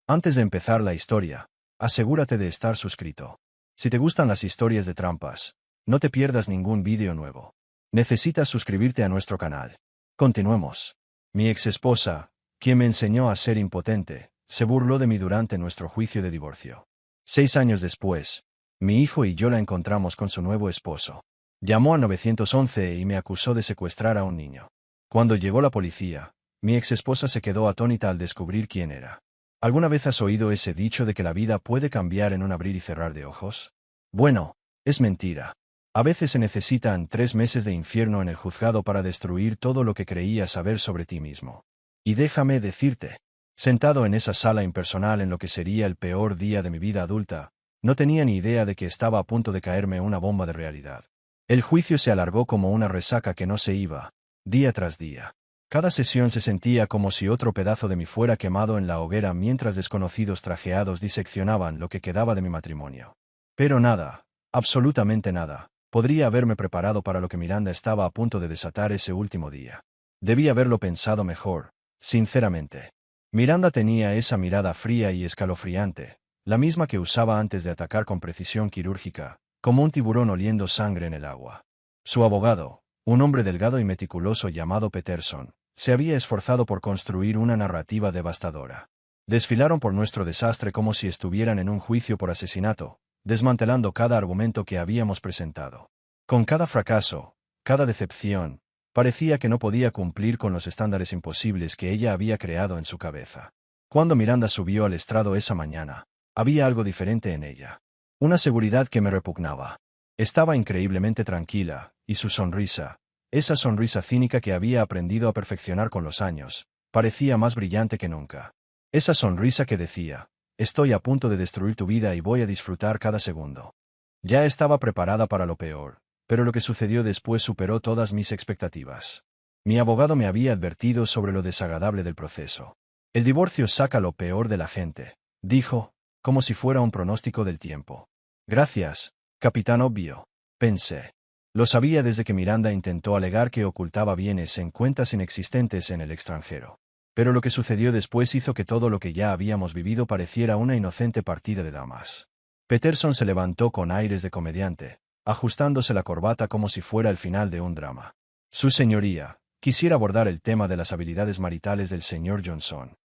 Antes de empezar la historia, asegúrate de estar suscrito. Si te gustan las historias de trampas, no te pierdas ningún vídeo nuevo. Necesitas suscribirte a nuestro canal. Continuemos. Mi exesposa, quien me enseñó a ser impotente, se burló de mí durante nuestro juicio de divorcio. 6 años después, mi hijo y yo la encontramos con su nuevo esposo. Llamó al 911 y me acusó de secuestrar a un niño. Cuando llegó la policía, mi exesposa se quedó atónita al descubrir quién era. ¿Alguna vez has oído ese dicho de que la vida puede cambiar en un abrir y cerrar de ojos? Bueno, es mentira. A veces se necesitan 3 meses de infierno en el juzgado para destruir todo lo que creías saber sobre ti mismo. Y déjame decirte, sentado en esa sala impersonal en lo que sería el peor día de mi vida adulta, no tenía ni idea de que estaba a punto de caerme una bomba de realidad. El juicio se alargó como una resaca que no se iba, día tras día. Cada sesión se sentía como si otro pedazo de mí fuera quemado en la hoguera mientras desconocidos trajeados diseccionaban lo que quedaba de mi matrimonio. Pero nada, absolutamente nada, podría haberme preparado para lo que Miranda estaba a punto de desatar ese último día. Debí haberlo pensado mejor, sinceramente. Miranda tenía esa mirada fría y escalofriante, la misma que usaba antes de atacar con precisión quirúrgica, como un tiburón oliendo sangre en el agua. Su abogado, un hombre delgado y meticuloso llamado Peterson, se había esforzado por construir una narrativa devastadora. Desfilaron por nuestro desastre como si estuvieran en un juicio por asesinato, desmantelando cada argumento que habíamos presentado. Con cada fracaso, cada decepción, parecía que no podía cumplir con los estándares imposibles que ella había creado en su cabeza. Cuando Miranda subió al estrado esa mañana, había algo diferente en ella. Una seguridad que me repugnaba. Estaba increíblemente tranquila, y su sonrisa, esa sonrisa cínica que había aprendido a perfeccionar con los años, parecía más brillante que nunca. Esa sonrisa que decía, estoy a punto de destruir tu vida y voy a disfrutar cada segundo. Ya estaba preparada para lo peor, pero lo que sucedió después superó todas mis expectativas. Mi abogado me había advertido sobre lo desagradable del proceso. El divorcio saca lo peor de la gente, dijo, como si fuera un pronóstico del tiempo. Gracias, capitán obvio, pensé. Lo sabía desde que Miranda intentó alegar que ocultaba bienes en cuentas inexistentes en el extranjero. Pero lo que sucedió después hizo que todo lo que ya habíamos vivido pareciera una inocente partida de damas. Peterson se levantó con aires de comediante, ajustándose la corbata como si fuera el final de un drama. Su señoría, quisiera abordar el tema de las habilidades maritales del señor Johnson.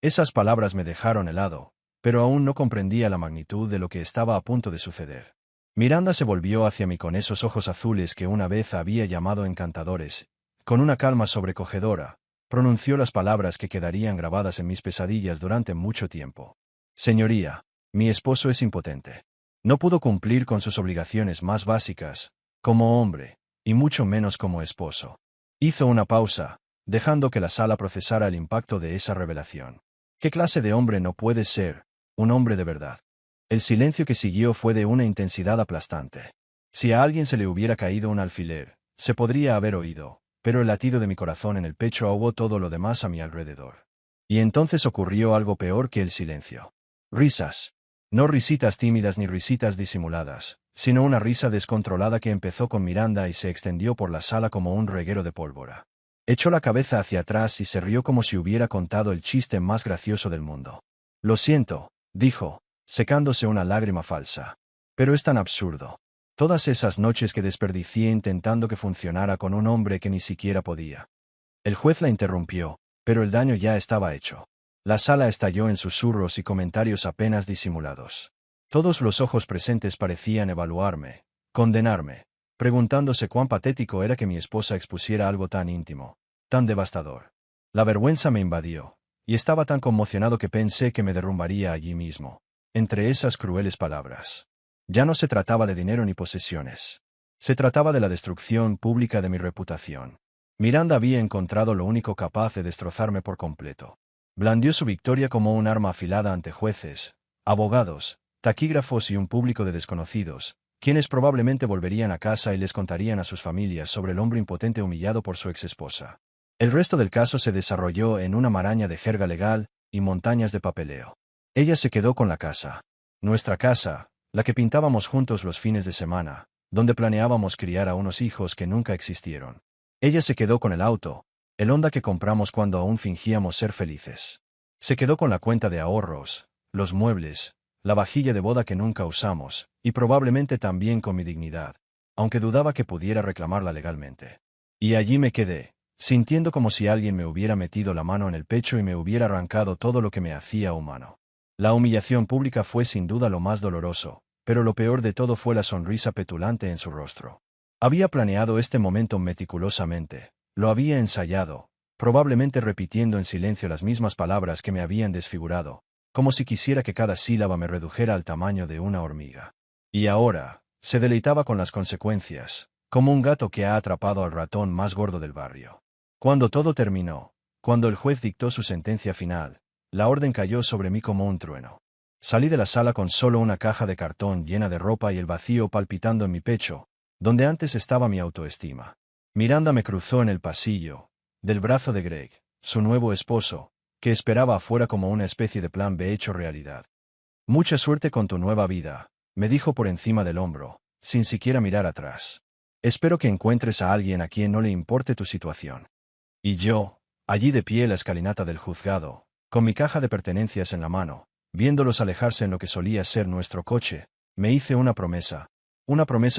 Esas palabras me dejaron helado, pero aún no comprendía la magnitud de lo que estaba a punto de suceder. Miranda se volvió hacia mí con esos ojos azules que una vez había llamado encantadores. Con una calma sobrecogedora, pronunció las palabras que quedarían grabadas en mis pesadillas durante mucho tiempo. Señoría, mi esposo es impotente. No pudo cumplir con sus obligaciones más básicas, como hombre, y mucho menos como esposo. Hizo una pausa, dejando que la sala procesara el impacto de esa revelación. ¿Qué clase de hombre no puede ser un hombre de verdad? El silencio que siguió fue de una intensidad aplastante. Si a alguien se le hubiera caído un alfiler, se podría haber oído, pero el latido de mi corazón en el pecho ahogó todo lo demás a mi alrededor. Y entonces ocurrió algo peor que el silencio. Risas. No risitas tímidas ni risitas disimuladas, sino una risa descontrolada que empezó con Miranda y se extendió por la sala como un reguero de pólvora. Echó la cabeza hacia atrás y se rió como si hubiera contado el chiste más gracioso del mundo. Lo siento, dijo, secándose una lágrima falsa. Pero es tan absurdo. Todas esas noches que desperdicié intentando que funcionara con un hombre que ni siquiera podía. El juez la interrumpió, pero el daño ya estaba hecho. La sala estalló en susurros y comentarios apenas disimulados. Todos los ojos presentes parecían evaluarme, condenarme, preguntándose cuán patético era que mi esposa expusiera algo tan íntimo, tan devastador. La vergüenza me invadió, y estaba tan conmocionado que pensé que me derrumbaría allí mismo, entre esas crueles palabras. Ya no se trataba de dinero ni posesiones. Se trataba de la destrucción pública de mi reputación. Miranda había encontrado lo único capaz de destrozarme por completo. Blandió su victoria como un arma afilada ante jueces, abogados, taquígrafos y un público de desconocidos, quienes probablemente volverían a casa y les contarían a sus familias sobre el hombre impotente humillado por su exesposa. El resto del caso se desarrolló en una maraña de jerga legal y montañas de papeleo. Ella se quedó con la casa. Nuestra casa, la que pintábamos juntos los fines de semana, donde planeábamos criar a unos hijos que nunca existieron. Ella se quedó con el auto, el Honda que compramos cuando aún fingíamos ser felices. Se quedó con la cuenta de ahorros, los muebles, la vajilla de boda que nunca usamos, y probablemente también con mi dignidad, aunque dudaba que pudiera reclamarla legalmente. Y allí me quedé, sintiendo como si alguien me hubiera metido la mano en el pecho y me hubiera arrancado todo lo que me hacía humano. La humillación pública fue sin duda lo más doloroso, pero lo peor de todo fue la sonrisa petulante en su rostro. Había planeado este momento meticulosamente, lo había ensayado, probablemente repitiendo en silencio las mismas palabras que me habían desfigurado, como si quisiera que cada sílaba me redujera al tamaño de una hormiga. Y ahora, se deleitaba con las consecuencias, como un gato que ha atrapado al ratón más gordo del barrio. Cuando todo terminó, cuando el juez dictó su sentencia final, la orden cayó sobre mí como un trueno. Salí de la sala con solo una caja de cartón llena de ropa y el vacío palpitando en mi pecho, donde antes estaba mi autoestima. Miranda me cruzó en el pasillo, del brazo de Greg, su nuevo esposo, que esperaba afuera como una especie de plan B hecho realidad. «Mucha suerte con tu nueva vida», me dijo por encima del hombro, sin siquiera mirar atrás. «Espero que encuentres a alguien a quien no le importe tu situación». Y yo, allí de pie en la escalinata del juzgado, con mi caja de pertenencias en la mano, viéndolos alejarse en lo que solía ser nuestro coche, me hice una promesa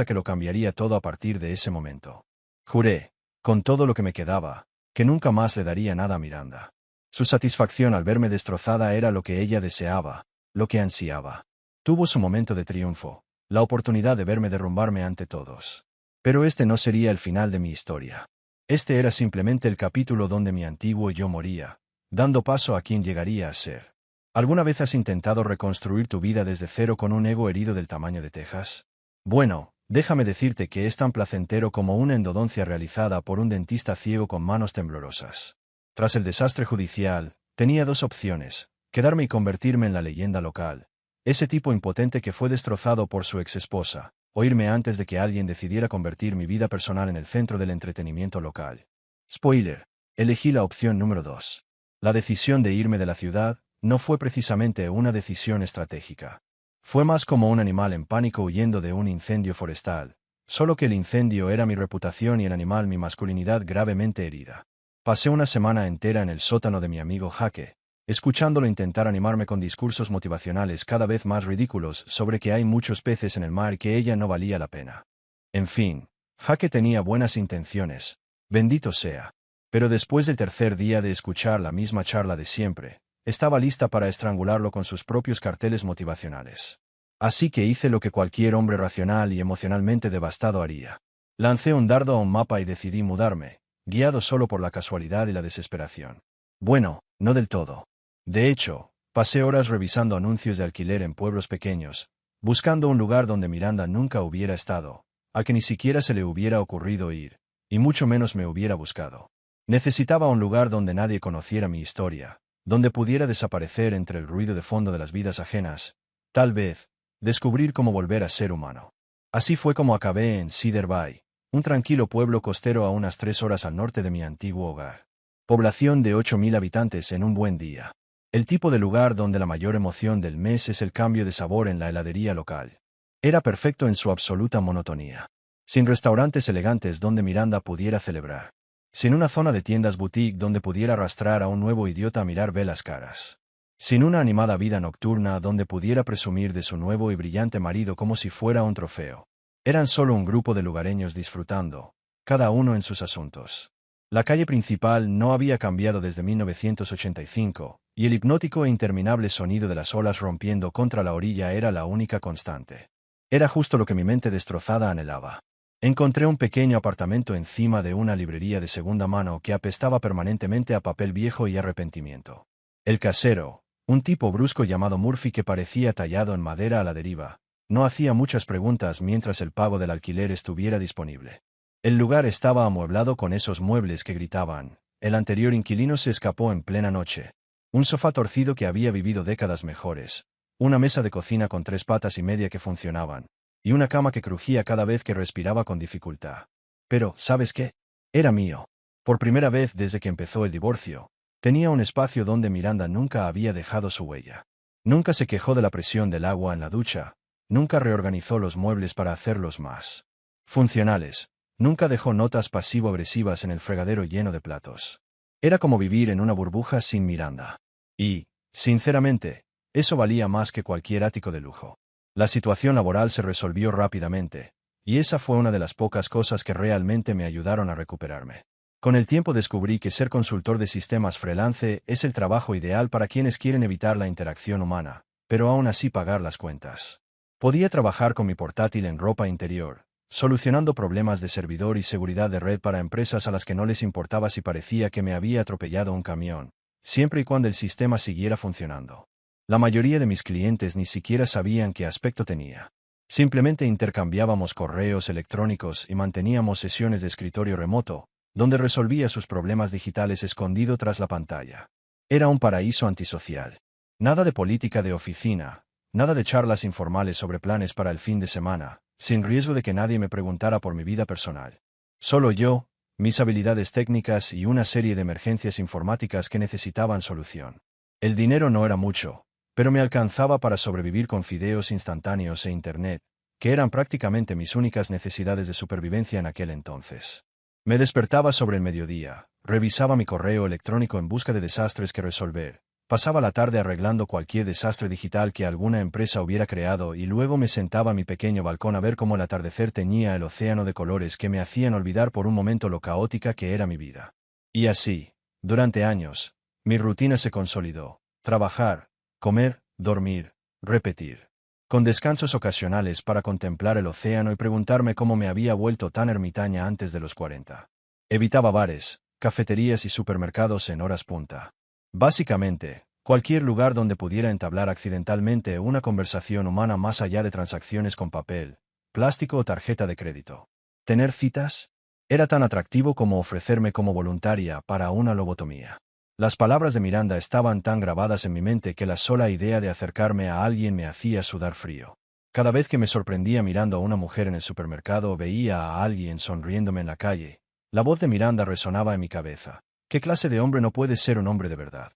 que lo cambiaría todo a partir de ese momento. Juré, con todo lo que me quedaba, que nunca más le daría nada a Miranda. Su satisfacción al verme destrozada era lo que ella deseaba, lo que ansiaba. Tuvo su momento de triunfo, la oportunidad de verme derrumbarme ante todos. Pero este no sería el final de mi historia. Este era simplemente el capítulo donde mi antiguo yo moría, dando paso a quien llegaría a ser. ¿Alguna vez has intentado reconstruir tu vida desde cero con un ego herido del tamaño de Texas? Bueno, déjame decirte que es tan placentero como una endodoncia realizada por un dentista ciego con manos temblorosas. Tras el desastre judicial, tenía dos opciones: quedarme y convertirme en la leyenda local, ese tipo impotente que fue destrozado por su exesposa, o irme antes de que alguien decidiera convertir mi vida personal en el centro del entretenimiento local. Spoiler, elegí la opción número 2. La decisión de irme de la ciudad no fue precisamente una decisión estratégica. Fue más como un animal en pánico huyendo de un incendio forestal, solo que el incendio era mi reputación y el animal mi masculinidad gravemente herida. Pasé una semana entera en el sótano de mi amigo Jaque, escuchándolo intentar animarme con discursos motivacionales cada vez más ridículos sobre que hay muchos peces en el mar y que ella no valía la pena. En fin, Jaque tenía buenas intenciones, bendito sea. Pero después del tercer día de escuchar la misma charla de siempre, estaba lista para estrangularlo con sus propios carteles motivacionales. Así que hice lo que cualquier hombre racional y emocionalmente devastado haría. Lancé un dardo a un mapa y decidí mudarme, guiado solo por la casualidad y la desesperación. Bueno, no del todo. De hecho, pasé horas revisando anuncios de alquiler en pueblos pequeños, buscando un lugar donde Miranda nunca hubiera estado, a que ni siquiera se le hubiera ocurrido ir, y mucho menos me hubiera buscado. Necesitaba un lugar donde nadie conociera mi historia, donde pudiera desaparecer entre el ruido de fondo de las vidas ajenas, tal vez, descubrir cómo volver a ser humano. Así fue como acabé en Cedar Bay, un tranquilo pueblo costero a unas 3 horas al norte de mi antiguo hogar. Población de 8.000 habitantes en un buen día. El tipo de lugar donde la mayor emoción del mes es el cambio de sabor en la heladería local. Era perfecto en su absoluta monotonía. Sin restaurantes elegantes donde Miranda pudiera celebrar. Sin una zona de tiendas boutique donde pudiera arrastrar a un nuevo idiota a mirar velas caras. Sin una animada vida nocturna donde pudiera presumir de su nuevo y brillante marido como si fuera un trofeo. Eran solo un grupo de lugareños disfrutando, cada uno en sus asuntos. La calle principal no había cambiado desde 1985, y el hipnótico e interminable sonido de las olas rompiendo contra la orilla era la única constante. Era justo lo que mi mente destrozada anhelaba. Encontré un pequeño apartamento encima de una librería de segunda mano que apestaba permanentemente a papel viejo y arrepentimiento. El casero, un tipo brusco llamado Murphy que parecía tallado en madera a la deriva, no hacía muchas preguntas mientras el pago del alquiler estuviera disponible. El lugar estaba amueblado con esos muebles que gritaban. El anterior inquilino se escapó en plena noche. Un sofá torcido que había vivido décadas mejores. Una mesa de cocina con 3 patas y media que funcionaban. Y una cama que crujía cada vez que respiraba con dificultad. Pero, ¿sabes qué? Era mío. Por primera vez desde que empezó el divorcio, tenía un espacio donde Miranda nunca había dejado su huella. Nunca se quejó de la presión del agua en la ducha, nunca reorganizó los muebles para hacerlos más funcionales, nunca dejó notas pasivo-agresivas en el fregadero lleno de platos. Era como vivir en una burbuja sin Miranda. Y, sinceramente, Eso valía más que cualquier ático de lujo. La situación laboral se resolvió rápidamente, y esa fue una de las pocas cosas que realmente me ayudaron a recuperarme. Con el tiempo descubrí que ser consultor de sistemas freelance es el trabajo ideal para quienes quieren evitar la interacción humana, pero aún así pagar las cuentas. Podía trabajar con mi portátil en ropa interior, solucionando problemas de servidor y seguridad de red para empresas a las que no les importaba si parecía que me había atropellado un camión, siempre y cuando el sistema siguiera funcionando. La mayoría de mis clientes ni siquiera sabían qué aspecto tenía. Simplemente intercambiábamos correos electrónicos y manteníamos sesiones de escritorio remoto, donde resolvía sus problemas digitales escondido tras la pantalla. Era un paraíso antisocial. Nada de política de oficina, nada de charlas informales sobre planes para el fin de semana, sin riesgo de que nadie me preguntara por mi vida personal. Solo yo, mis habilidades técnicas y una serie de emergencias informáticas que necesitaban solución. El dinero no era mucho, pero me alcanzaba para sobrevivir con fideos instantáneos e internet, que eran prácticamente mis únicas necesidades de supervivencia en aquel entonces. Me despertaba sobre el mediodía, revisaba mi correo electrónico en busca de desastres que resolver, pasaba la tarde arreglando cualquier desastre digital que alguna empresa hubiera creado y luego me sentaba a mi pequeño balcón a ver cómo el atardecer teñía el océano de colores que me hacían olvidar por un momento lo caótica que era mi vida. Y así, durante años, mi rutina se consolidó: trabajar, comer, dormir, repetir. Con descansos ocasionales para contemplar el océano y preguntarme cómo me había vuelto tan ermitaña antes de los 40. Evitaba bares, cafeterías y supermercados en horas punta. Básicamente, cualquier lugar donde pudiera entablar accidentalmente una conversación humana más allá de transacciones con papel, plástico o tarjeta de crédito. ¿Tener citas? Era tan atractivo como ofrecerme como voluntaria para una lobotomía. Las palabras de Miranda estaban tan grabadas en mi mente que la sola idea de acercarme a alguien me hacía sudar frío. Cada vez que me sorprendía mirando a una mujer en el supermercado o veía a alguien sonriéndome en la calle, la voz de Miranda resonaba en mi cabeza. ¿Qué clase de hombre no puede ser un hombre de verdad?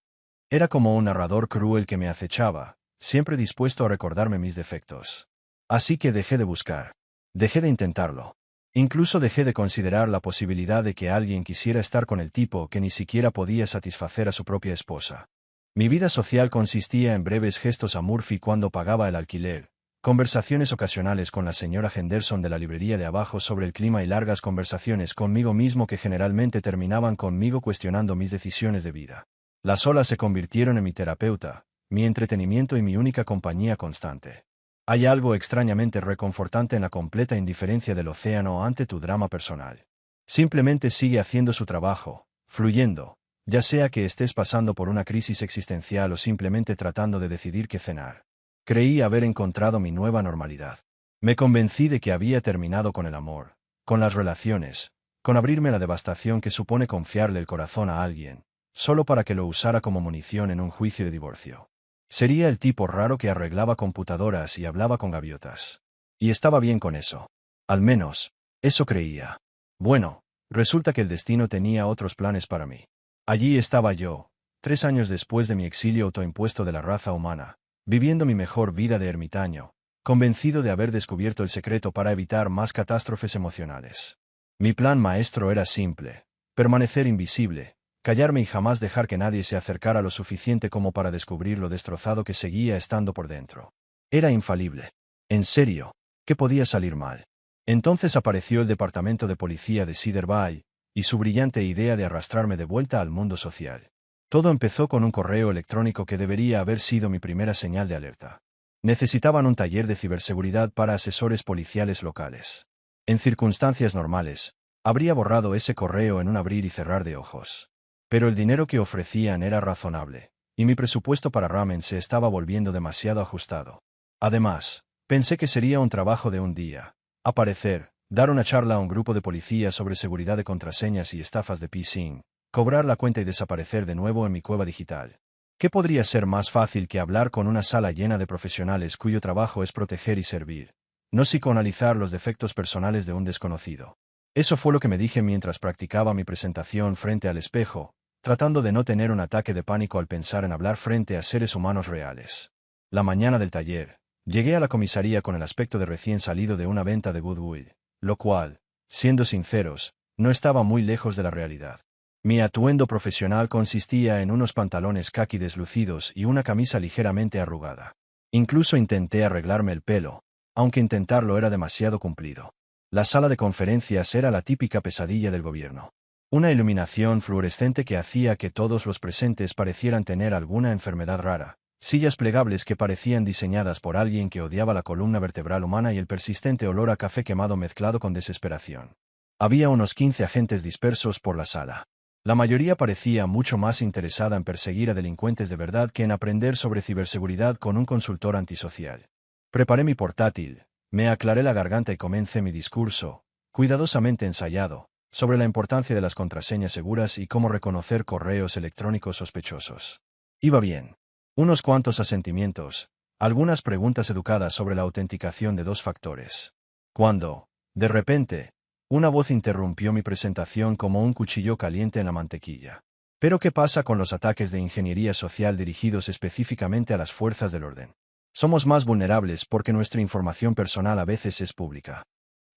Era como un narrador cruel que me acechaba, siempre dispuesto a recordarme mis defectos. Así que dejé de buscar. Dejé de intentarlo. Incluso dejé de considerar la posibilidad de que alguien quisiera estar con el tipo que ni siquiera podía satisfacer a su propia esposa. Mi vida social consistía en breves gestos a Murphy cuando pagaba el alquiler, conversaciones ocasionales con la señora Henderson de la librería de abajo sobre el clima y largas conversaciones conmigo mismo que generalmente terminaban conmigo cuestionando mis decisiones de vida. Las olas se convirtieron en mi terapeuta, mi entretenimiento y mi única compañía constante. Hay algo extrañamente reconfortante en la completa indiferencia del océano ante tu drama personal. Simplemente sigue haciendo su trabajo, fluyendo, ya sea que estés pasando por una crisis existencial o simplemente tratando de decidir qué cenar. Creí haber encontrado mi nueva normalidad. Me convencí de que había terminado con el amor, con las relaciones, con abrirme a la devastación que supone confiarle el corazón a alguien, solo para que lo usara como munición en un juicio de divorcio. Sería el tipo raro que arreglaba computadoras y hablaba con gaviotas. Y estaba bien con eso. Al menos, eso creía. Bueno, resulta que el destino tenía otros planes para mí. Allí estaba yo, 3 años después de mi exilio autoimpuesto de la raza humana, viviendo mi mejor vida de ermitaño, convencido de haber descubierto el secreto para evitar más catástrofes emocionales. Mi plan maestro era simple: permanecer invisible, callarme y jamás dejar que nadie se acercara lo suficiente como para descubrir lo destrozado que seguía estando por dentro. Era infalible. En serio, ¿qué podía salir mal? Entonces apareció el departamento de policía de Cedar Bay, y su brillante idea de arrastrarme de vuelta al mundo social. Todo empezó con un correo electrónico que debería haber sido mi primera señal de alerta. Necesitaban un taller de ciberseguridad para asesores policiales locales. En circunstancias normales, habría borrado ese correo en un abrir y cerrar de ojos. Pero el dinero que ofrecían era razonable, y mi presupuesto para ramen se estaba volviendo demasiado ajustado. Además, pensé que sería un trabajo de un día: aparecer, dar una charla a un grupo de policías sobre seguridad de contraseñas y estafas de phishing, cobrar la cuenta y desaparecer de nuevo en mi cueva digital. ¿Qué podría ser más fácil que hablar con una sala llena de profesionales cuyo trabajo es proteger y servir, no psicoanalizar los defectos personales de un desconocido? Eso fue lo que me dije mientras practicaba mi presentación frente al espejo, tratando de no tener un ataque de pánico al pensar en hablar frente a seres humanos reales. La mañana del taller, llegué a la comisaría con el aspecto de recién salido de una venta de Goodwill, lo cual, siendo sinceros, no estaba muy lejos de la realidad. Mi atuendo profesional consistía en unos pantalones caqui deslucidos y una camisa ligeramente arrugada. Incluso intenté arreglarme el pelo, aunque intentarlo era demasiado cumplido. La sala de conferencias era la típica pesadilla del gobierno. Una iluminación fluorescente que hacía que todos los presentes parecieran tener alguna enfermedad rara. Sillas plegables que parecían diseñadas por alguien que odiaba la columna vertebral humana y el persistente olor a café quemado mezclado con desesperación. Había unos 15 agentes dispersos por la sala. La mayoría parecía mucho más interesada en perseguir a delincuentes de verdad que en aprender sobre ciberseguridad con un consultor antisocial. Preparé mi portátil, me aclaré la garganta y comencé mi discurso, cuidadosamente ensayado, sobre la importancia de las contraseñas seguras y cómo reconocer correos electrónicos sospechosos. Iba bien. Unos cuantos asentimientos, algunas preguntas educadas sobre la autenticación de 2 factores. Cuando, de repente, una voz interrumpió mi presentación como un cuchillo caliente en la mantequilla. ¿Pero qué pasa con los ataques de ingeniería social dirigidos específicamente a las fuerzas del orden? Somos más vulnerables porque nuestra información personal a veces es pública.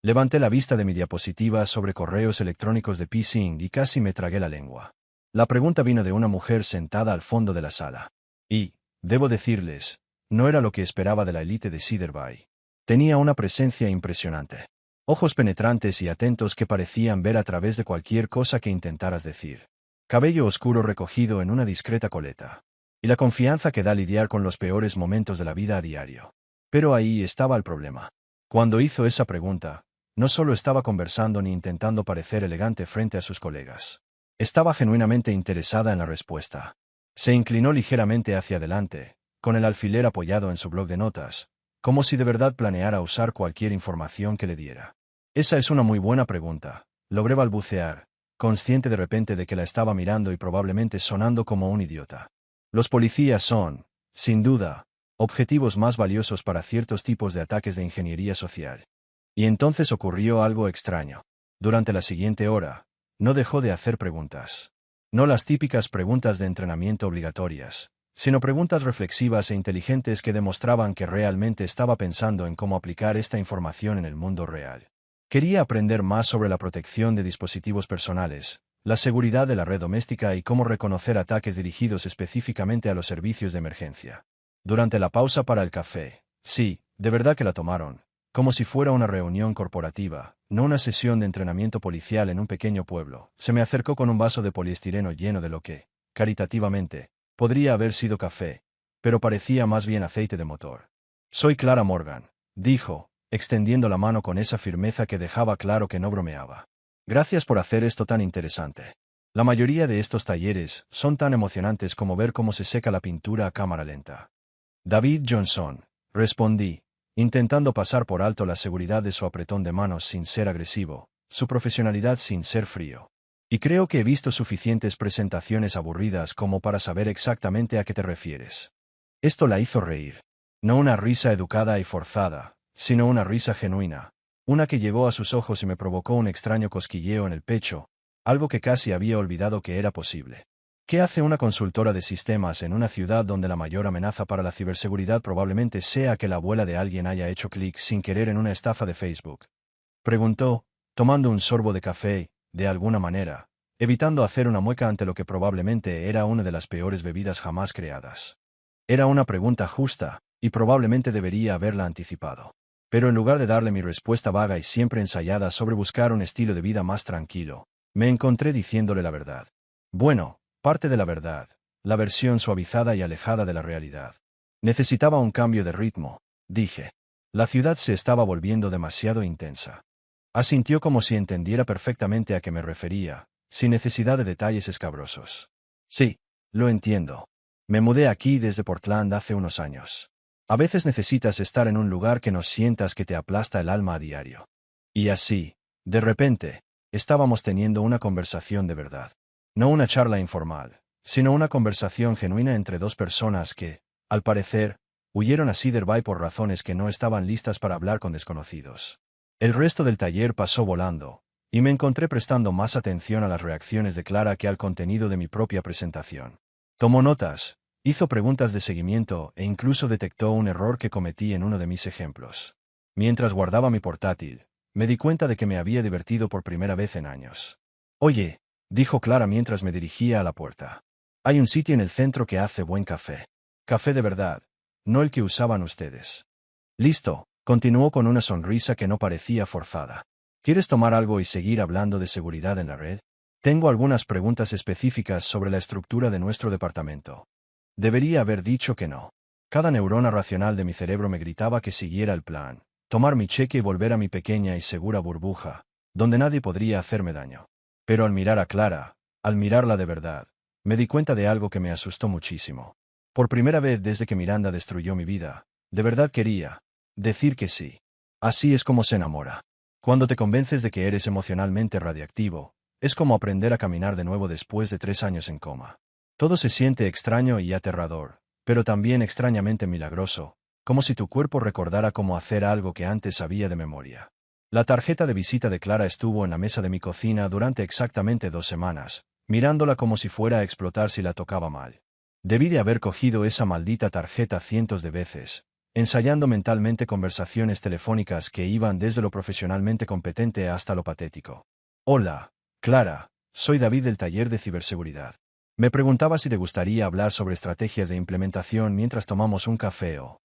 Levanté la vista de mi diapositiva sobre correos electrónicos de phishing y casi me tragué la lengua. La pregunta vino de una mujer sentada al fondo de la sala. Y, debo decirles, no era lo que esperaba de la élite de Cedarby. Tenía una presencia impresionante. Ojos penetrantes y atentos que parecían ver a través de cualquier cosa que intentaras decir. Cabello oscuro recogido en una discreta coleta. Y la confianza que da lidiar con los peores momentos de la vida a diario. Pero ahí estaba el problema. Cuando hizo esa pregunta, no solo estaba conversando ni intentando parecer elegante frente a sus colegas. Estaba genuinamente interesada en la respuesta. Se inclinó ligeramente hacia adelante, con el alfiler apoyado en su bloc de notas, como si de verdad planeara usar cualquier información que le diera. Esa es una muy buena pregunta, logré balbucear, consciente de repente de que la estaba mirando y probablemente sonando como un idiota. Los policías son, sin duda, objetivos más valiosos para ciertos tipos de ataques de ingeniería social. Y entonces ocurrió algo extraño. Durante la siguiente hora, no dejó de hacer preguntas. No las típicas preguntas de entrenamiento obligatorias, sino preguntas reflexivas e inteligentes que demostraban que realmente estaba pensando en cómo aplicar esta información en el mundo real. Quería aprender más sobre la protección de dispositivos personales, la seguridad de la red doméstica y cómo reconocer ataques dirigidos específicamente a los servicios de emergencia. Durante la pausa para el café, sí, de verdad que la tomaron, como si fuera una reunión corporativa, no una sesión de entrenamiento policial en un pequeño pueblo, se me acercó con un vaso de poliestireno lleno de lo que, caritativamente, podría haber sido café, pero parecía más bien aceite de motor. Soy Clara Morgan, dijo, extendiendo la mano con esa firmeza que dejaba claro que no bromeaba. Gracias por hacer esto tan interesante. La mayoría de estos talleres son tan emocionantes como ver cómo se seca la pintura a cámara lenta. David Johnson, respondí, intentando pasar por alto la seguridad de su apretón de manos sin ser agresivo, su profesionalidad sin ser frío. Y creo que he visto suficientes presentaciones aburridas como para saber exactamente a qué te refieres. Esto la hizo reír. No una risa educada y forzada, sino una risa genuina, una que llegó a sus ojos y me provocó un extraño cosquilleo en el pecho, algo que casi había olvidado que era posible. ¿Qué hace una consultora de sistemas en una ciudad donde la mayor amenaza para la ciberseguridad probablemente sea que la abuela de alguien haya hecho clic sin querer en una estafa de Facebook? Preguntó, tomando un sorbo de café, de alguna manera, evitando hacer una mueca ante lo que probablemente era una de las peores bebidas jamás creadas. Era una pregunta justa, y probablemente debería haberla anticipado. Pero en lugar de darle mi respuesta vaga y siempre ensayada sobre buscar un estilo de vida más tranquilo, me encontré diciéndole la verdad. Bueno, parte de la verdad, la versión suavizada y alejada de la realidad. Necesitaba un cambio de ritmo, dije. La ciudad se estaba volviendo demasiado intensa. Asintió como si entendiera perfectamente a qué me refería, sin necesidad de detalles escabrosos. Sí, lo entiendo. Me mudé aquí desde Portland hace unos años. A veces necesitas estar en un lugar que no sientas que te aplasta el alma a diario. Y así, de repente, estábamos teniendo una conversación de verdad. No una charla informal, sino una conversación genuina entre dos personas que, al parecer, huyeron a Cedarby por razones que no estaban listas para hablar con desconocidos. El resto del taller pasó volando, y me encontré prestando más atención a las reacciones de Clara que al contenido de mi propia presentación. Tomó notas, hizo preguntas de seguimiento e incluso detectó un error que cometí en uno de mis ejemplos. Mientras guardaba mi portátil, me di cuenta de que me había divertido por primera vez en años. Oye, dijo Clara mientras me dirigía a la puerta. Hay un sitio en el centro que hace buen café. Café de verdad, no el que usaban ustedes. Listo, continuó con una sonrisa que no parecía forzada. ¿Quieres tomar algo y seguir hablando de seguridad en la red? Tengo algunas preguntas específicas sobre la estructura de nuestro departamento. Debería haber dicho que no. Cada neurona racional de mi cerebro me gritaba que siguiera el plan, tomar mi cheque y volver a mi pequeña y segura burbuja, donde nadie podría hacerme daño. Pero al mirar a Clara, al mirarla de verdad, me di cuenta de algo que me asustó muchísimo. Por primera vez desde que Miranda destruyó mi vida, de verdad quería decir que sí. Así es como se enamora. Cuando te convences de que eres emocionalmente radiactivo, es como aprender a caminar de nuevo después de 3 años en coma. Todo se siente extraño y aterrador, pero también extrañamente milagroso, como si tu cuerpo recordara cómo hacer algo que antes sabía de memoria. La tarjeta de visita de Clara estuvo en la mesa de mi cocina durante exactamente 2 semanas, mirándola como si fuera a explotar si la tocaba mal. Debí de haber cogido esa maldita tarjeta cientos de veces, ensayando mentalmente conversaciones telefónicas que iban desde lo profesionalmente competente hasta lo patético. Hola, Clara, soy David del taller de ciberseguridad. Me preguntaba si te gustaría hablar sobre estrategias de implementación mientras tomamos un café o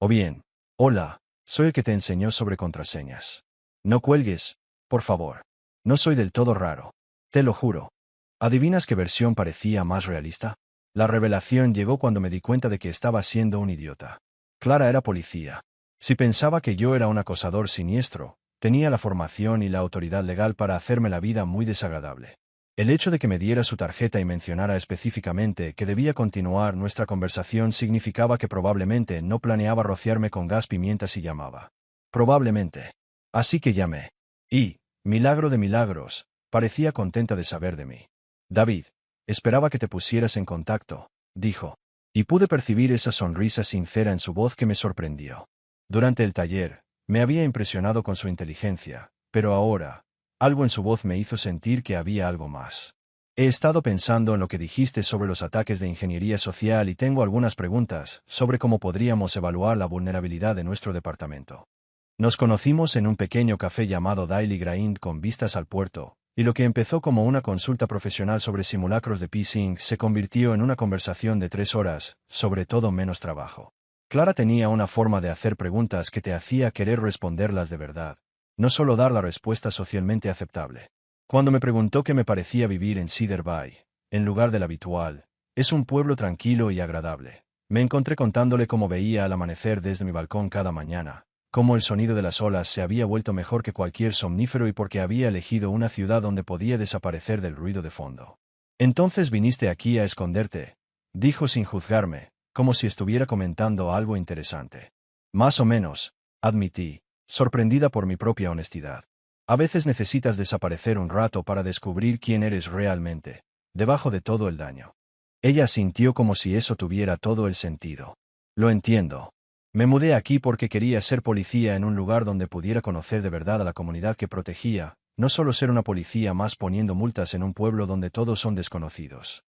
bien, hola, soy el que te enseñó sobre contraseñas. No cuelgues, por favor. No soy del todo raro. Te lo juro. ¿Adivinas qué versión parecía más realista? La revelación llegó cuando me di cuenta de que estaba siendo un idiota. Clara era policía. Si pensaba que yo era un acosador siniestro, tenía la formación y la autoridad legal para hacerme la vida muy desagradable. El hecho de que me diera su tarjeta y mencionara específicamente que debía continuar nuestra conversación significaba que probablemente no planeaba rociarme con gas pimienta si llamaba. Probablemente. Así que llamé. Y, milagro de milagros, parecía contenta de saber de mí. David, esperaba que te pusieras en contacto, dijo. Y pude percibir esa sonrisa sincera en su voz que me sorprendió. Durante el taller, me había impresionado con su inteligencia, pero ahora, algo en su voz me hizo sentir que había algo más. He estado pensando en lo que dijiste sobre los ataques de ingeniería social y tengo algunas preguntas sobre cómo podríamos evaluar la vulnerabilidad de nuestro departamento. Nos conocimos en un pequeño café llamado Daily Grind con vistas al puerto, y lo que empezó como una consulta profesional sobre simulacros de phishing se convirtió en una conversación de 3 horas, sobre todo menos trabajo. Clara tenía una forma de hacer preguntas que te hacía querer responderlas de verdad, no solo dar la respuesta socialmente aceptable. Cuando me preguntó qué me parecía vivir en Cedar Bay, en lugar del habitual, es un pueblo tranquilo y agradable. Me encontré contándole cómo veía al amanecer desde mi balcón cada mañana, cómo el sonido de las olas se había vuelto mejor que cualquier somnífero y porque había elegido una ciudad donde podía desaparecer del ruido de fondo. Entonces viniste aquí a esconderte, dijo sin juzgarme, como si estuviera comentando algo interesante. Más o menos, admití, sorprendida por mi propia honestidad. A veces necesitas desaparecer un rato para descubrir quién eres realmente, debajo de todo el daño. Ella sintió como si eso tuviera todo el sentido. Lo entiendo. Me mudé aquí porque quería ser policía en un lugar donde pudiera conocer de verdad a la comunidad que protegía, no solo ser una policía más poniendo multas en un pueblo donde todos son desconocidos.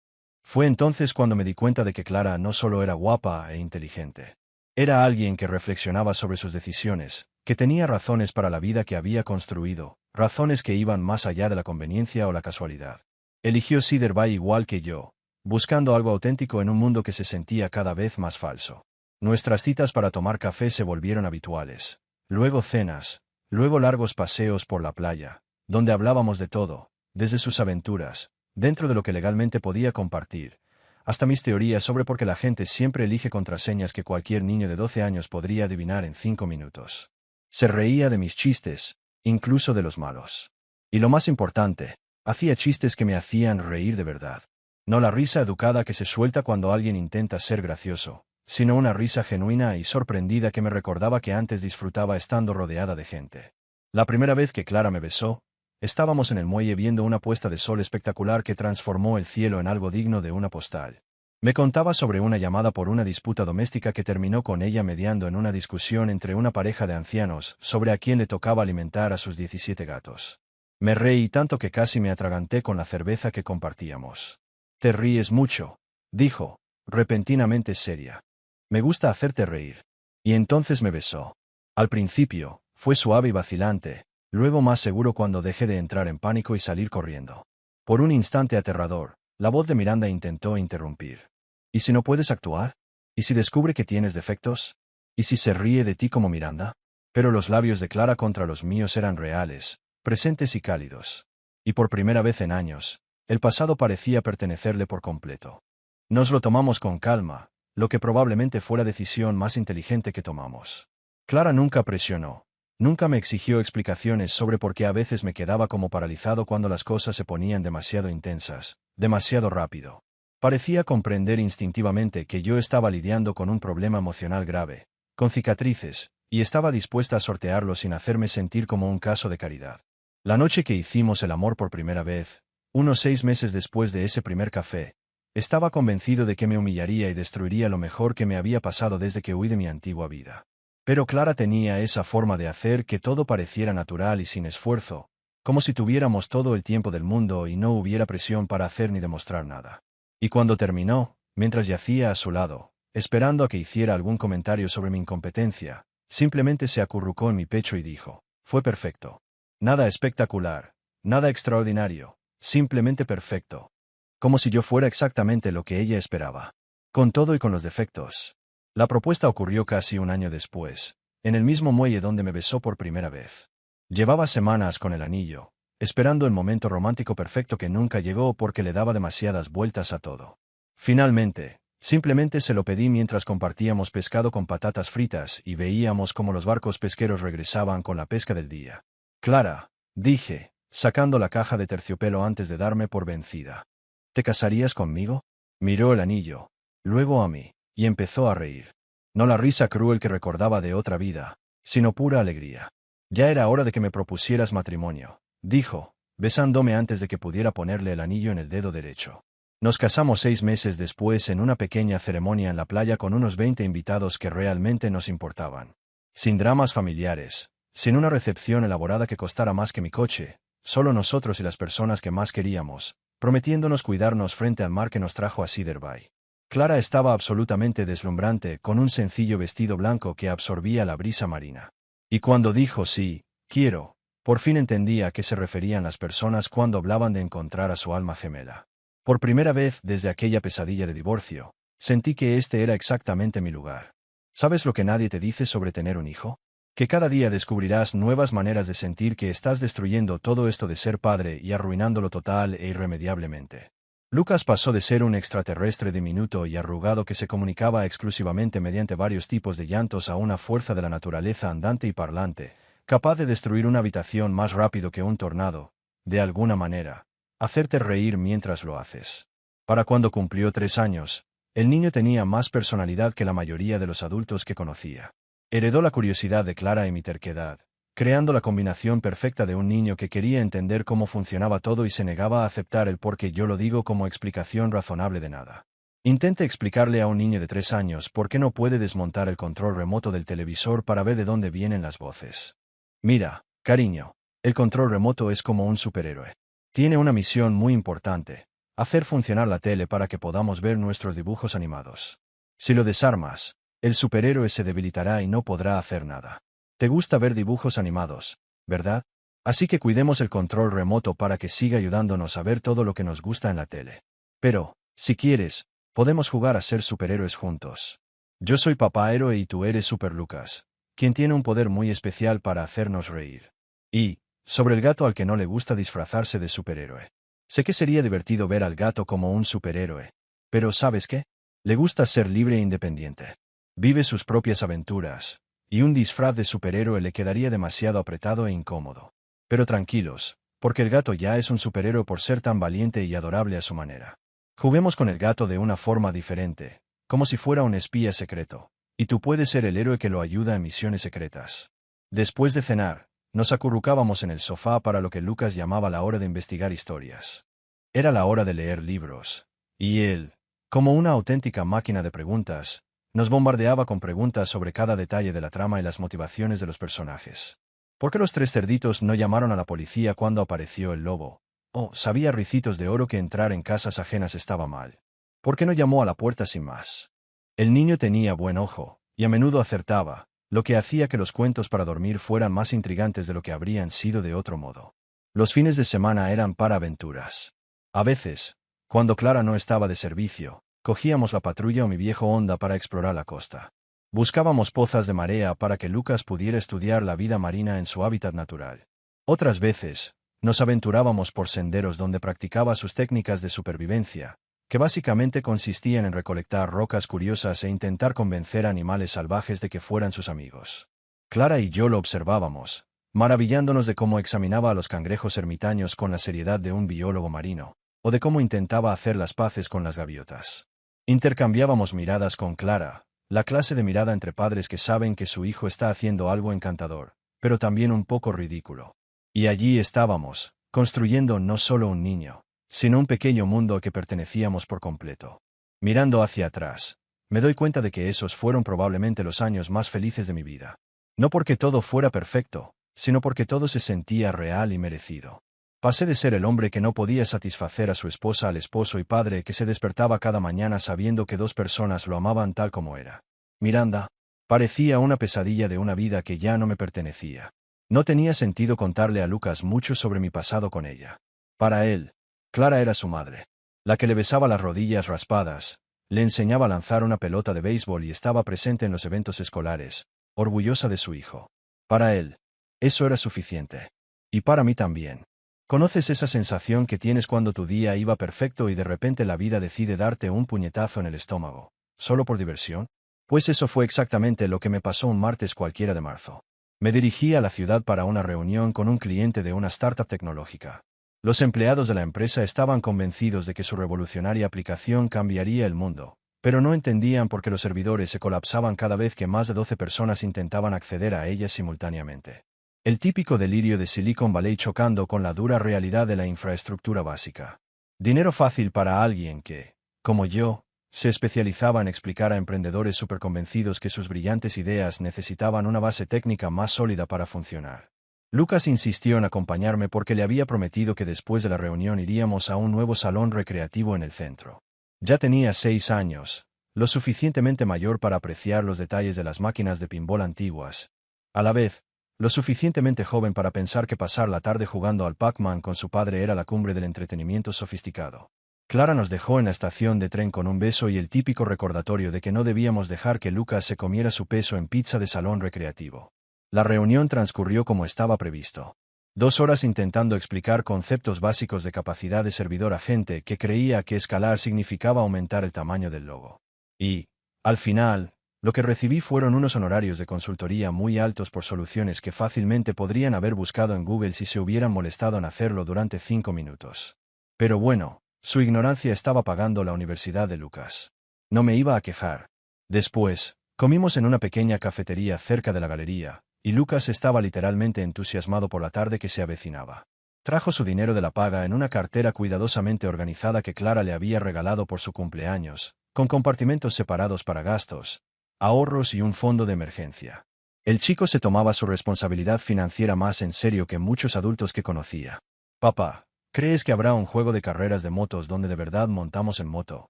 Fue entonces cuando me di cuenta de que Clara no solo era guapa e inteligente. Era alguien que reflexionaba sobre sus decisiones, que tenía razones para la vida que había construido, razones que iban más allá de la conveniencia o la casualidad. Eligió Cedar Bay igual que yo, buscando algo auténtico en un mundo que se sentía cada vez más falso. Nuestras citas para tomar café se volvieron habituales. Luego cenas, luego largos paseos por la playa, donde hablábamos de todo, desde sus aventuras, dentro de lo que legalmente podía compartir, hasta mis teorías sobre por qué la gente siempre elige contraseñas que cualquier niño de 12 años podría adivinar en 5 minutos. Se reía de mis chistes, incluso de los malos. Y lo más importante, hacía chistes que me hacían reír de verdad. No la risa educada que se suelta cuando alguien intenta ser gracioso, sino una risa genuina y sorprendida que me recordaba que antes disfrutaba estando rodeada de gente. La primera vez que Clara me besó, estábamos en el muelle viendo una puesta de sol espectacular que transformó el cielo en algo digno de una postal. Me contaba sobre una llamada por una disputa doméstica que terminó con ella mediando en una discusión entre una pareja de ancianos sobre a quién le tocaba alimentar a sus 17 gatos. Me reí tanto que casi me atraganté con la cerveza que compartíamos. Te ríes mucho, dijo, repentinamente seria. Me gusta hacerte reír. Y entonces me besó. Al principio, fue suave y vacilante, luego más seguro cuando dejé de entrar en pánico y salir corriendo. Por un instante aterrador, la voz de Miranda intentó interrumpir. ¿Y si no puedes actuar? ¿Y si descubre que tienes defectos? ¿Y si se ríe de ti como Miranda? Pero los labios de Clara contra los míos eran reales, presentes y cálidos. Y por primera vez en años, el pasado parecía pertenecerle por completo. Nos lo tomamos con calma, lo que probablemente fue la decisión más inteligente que tomamos. Clara nunca presionó, nunca me exigió explicaciones sobre por qué a veces me quedaba como paralizado cuando las cosas se ponían demasiado intensas, demasiado rápido. Parecía comprender instintivamente que yo estaba lidiando con un problema emocional grave, con cicatrices, y estaba dispuesta a sortearlo sin hacerme sentir como un caso de caridad. La noche que hicimos el amor por primera vez, unos 6 meses después de ese primer café, estaba convencido de que me humillaría y destruiría lo mejor que me había pasado desde que huí de mi antigua vida. Pero Clara tenía esa forma de hacer que todo pareciera natural y sin esfuerzo, como si tuviéramos todo el tiempo del mundo y no hubiera presión para hacer ni demostrar nada. Y cuando terminó, mientras yacía a su lado, esperando a que hiciera algún comentario sobre mi incompetencia, simplemente se acurrucó en mi pecho y dijo, fue perfecto. Nada espectacular, nada extraordinario, simplemente perfecto. Como si yo fuera exactamente lo que ella esperaba. Con todo y con los defectos. La propuesta ocurrió casi un año después, en el mismo muelle donde me besó por primera vez. Llevaba semanas con el anillo, esperando el momento romántico perfecto que nunca llegó porque le daba demasiadas vueltas a todo. Finalmente, simplemente se lo pedí mientras compartíamos pescado con patatas fritas y veíamos cómo los barcos pesqueros regresaban con la pesca del día. Clara, dije, sacando la caja de terciopelo antes de darme por vencida. ¿Te casarías conmigo? Miró el anillo, luego a mí, y empezó a reír. No la risa cruel que recordaba de otra vida, sino pura alegría. Ya era hora de que me propusieras matrimonio, dijo, besándome antes de que pudiera ponerle el anillo en el dedo derecho. Nos casamos 6 meses después en una pequeña ceremonia en la playa con unos 20 invitados que realmente nos importaban. Sin dramas familiares, sin una recepción elaborada que costara más que mi coche, solo nosotros y las personas que más queríamos, prometiéndonos cuidarnos frente al mar que nos trajo a Cedar Bay. Clara estaba absolutamente deslumbrante con un sencillo vestido blanco que absorbía la brisa marina. Y cuando dijo sí, quiero, por fin entendía a qué se referían las personas cuando hablaban de encontrar a su alma gemela. Por primera vez desde aquella pesadilla de divorcio, sentí que este era exactamente mi lugar. ¿Sabes lo que nadie te dice sobre tener un hijo? Que cada día descubrirás nuevas maneras de sentir que estás destruyendo todo esto de ser padre y arruinándolo total e irremediablemente. Lucas pasó de ser un extraterrestre diminuto y arrugado que se comunicaba exclusivamente mediante varios tipos de llantos a una fuerza de la naturaleza andante y parlante, capaz de destruir una habitación más rápido que un tornado, de alguna manera, hacerte reír mientras lo haces. Para cuando cumplió 3 años, el niño tenía más personalidad que la mayoría de los adultos que conocía. Heredó la curiosidad de Clara y mi terquedad, creando la combinación perfecta de un niño que quería entender cómo funcionaba todo y se negaba a aceptar el por qué yo lo digo como explicación razonable de nada. Intente explicarle a un niño de 3 años por qué no puede desmontar el control remoto del televisor para ver de dónde vienen las voces. Mira, cariño, el control remoto es como un superhéroe. Tiene una misión muy importante, hacer funcionar la tele para que podamos ver nuestros dibujos animados. Si lo desarmas, el superhéroe se debilitará y no podrá hacer nada. Te gusta ver dibujos animados, ¿verdad? Así que cuidemos el control remoto para que siga ayudándonos a ver todo lo que nos gusta en la tele. Pero, si quieres, podemos jugar a ser superhéroes juntos. Yo soy Papá Héroe y tú eres Super Lucas, quien tiene un poder muy especial para hacernos reír. Y, sobre el gato al que no le gusta disfrazarse de superhéroe. Sé que sería divertido ver al gato como un superhéroe. Pero ¿sabes qué? Le gusta ser libre e independiente. Vive sus propias aventuras, y un disfraz de superhéroe le quedaría demasiado apretado e incómodo. Pero tranquilos, porque el gato ya es un superhéroe por ser tan valiente y adorable a su manera. Juguemos con el gato de una forma diferente, como si fuera un espía secreto, y tú puedes ser el héroe que lo ayuda en misiones secretas. Después de cenar, nos acurrucábamos en el sofá para lo que Lucas llamaba la hora de investigar historias. Era la hora de leer libros, y él, como una auténtica máquina de preguntas, nos bombardeaba con preguntas sobre cada detalle de la trama y las motivaciones de los personajes. ¿Por qué los 3 cerditos no llamaron a la policía cuando apareció el lobo? Oh, sabía Ricitos de Oro que entrar en casas ajenas estaba mal. ¿Por qué no llamó a la puerta sin más? El niño tenía buen ojo, y a menudo acertaba, lo que hacía que los cuentos para dormir fueran más intrigantes de lo que habrían sido de otro modo. Los fines de semana eran para aventuras. A veces, cuando Clara no estaba de servicio, cogíamos la patrulla o mi viejo Honda para explorar la costa. Buscábamos pozas de marea para que Lucas pudiera estudiar la vida marina en su hábitat natural. Otras veces, nos aventurábamos por senderos donde practicaba sus técnicas de supervivencia, que básicamente consistían en recolectar rocas curiosas e intentar convencer a animales salvajes de que fueran sus amigos. Clara y yo lo observábamos, maravillándonos de cómo examinaba a los cangrejos ermitaños con la seriedad de un biólogo marino, o de cómo intentaba hacer las paces con las gaviotas. Intercambiábamos miradas con Clara, la clase de mirada entre padres que saben que su hijo está haciendo algo encantador, pero también un poco ridículo. Y allí estábamos, construyendo no solo un niño, sino un pequeño mundo al que pertenecíamos por completo. Mirando hacia atrás, me doy cuenta de que esos fueron probablemente los años más felices de mi vida. No porque todo fuera perfecto, sino porque todo se sentía real y merecido. Pasé de ser el hombre que no podía satisfacer a su esposa al esposo y padre que se despertaba cada mañana sabiendo que dos personas lo amaban tal como era. Miranda parecía una pesadilla de una vida que ya no me pertenecía. No tenía sentido contarle a Lucas mucho sobre mi pasado con ella. Para él, Clara era su madre, la que le besaba las rodillas raspadas, le enseñaba a lanzar una pelota de béisbol y estaba presente en los eventos escolares, orgullosa de su hijo. Para él, eso era suficiente. Y para mí también. ¿Conoces esa sensación que tienes cuando tu día iba perfecto y de repente la vida decide darte un puñetazo en el estómago, solo por diversión? Pues eso fue exactamente lo que me pasó un martes cualquiera de marzo. Me dirigí a la ciudad para una reunión con un cliente de una startup tecnológica. Los empleados de la empresa estaban convencidos de que su revolucionaria aplicación cambiaría el mundo, pero no entendían por qué los servidores se colapsaban cada vez que más de 12 personas intentaban acceder a ellas simultáneamente. El típico delirio de Silicon Valley chocando con la dura realidad de la infraestructura básica. Dinero fácil para alguien que, como yo, se especializaba en explicar a emprendedores superconvencidos que sus brillantes ideas necesitaban una base técnica más sólida para funcionar. Lucas insistió en acompañarme porque le había prometido que después de la reunión iríamos a un nuevo salón recreativo en el centro. Ya tenía 6 años, lo suficientemente mayor para apreciar los detalles de las máquinas de pinball antiguas. A la vez, lo suficientemente joven para pensar que pasar la tarde jugando al Pac-Man con su padre era la cumbre del entretenimiento sofisticado. Clara nos dejó en la estación de tren con un beso y el típico recordatorio de que no debíamos dejar que Lucas se comiera su peso en pizza de salón recreativo. La reunión transcurrió como estaba previsto. 2 horas intentando explicar conceptos básicos de capacidad de servidor a gente que creía que escalar significaba aumentar el tamaño del logo. Y, al final, lo que recibí fueron unos honorarios de consultoría muy altos por soluciones que fácilmente podrían haber buscado en Google si se hubieran molestado en hacerlo durante 5 minutos. Pero bueno, su ignorancia estaba pagando la universidad de Lucas. No me iba a quejar. Después, comimos en una pequeña cafetería cerca de la galería, y Lucas estaba literalmente entusiasmado por la tarde que se avecinaba. Trajo su dinero de la paga en una cartera cuidadosamente organizada que Clara le había regalado por su cumpleaños, con compartimentos separados para gastos, ahorros y un fondo de emergencia. El chico se tomaba su responsabilidad financiera más en serio que muchos adultos que conocía. Papá, ¿crees que habrá un juego de carreras de motos donde de verdad montamos en moto?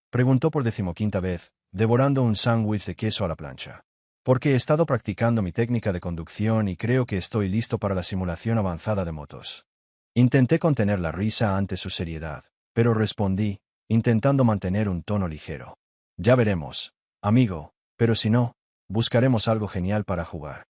Preguntó por 15ª vez, devorando un sándwich de queso a la plancha. Porque he estado practicando mi técnica de conducción y creo que estoy listo para la simulación avanzada de motos. Intenté contener la risa ante su seriedad, pero respondí, intentando mantener un tono ligero. Ya veremos, amigo. Pero si no, buscaremos algo genial para jugar.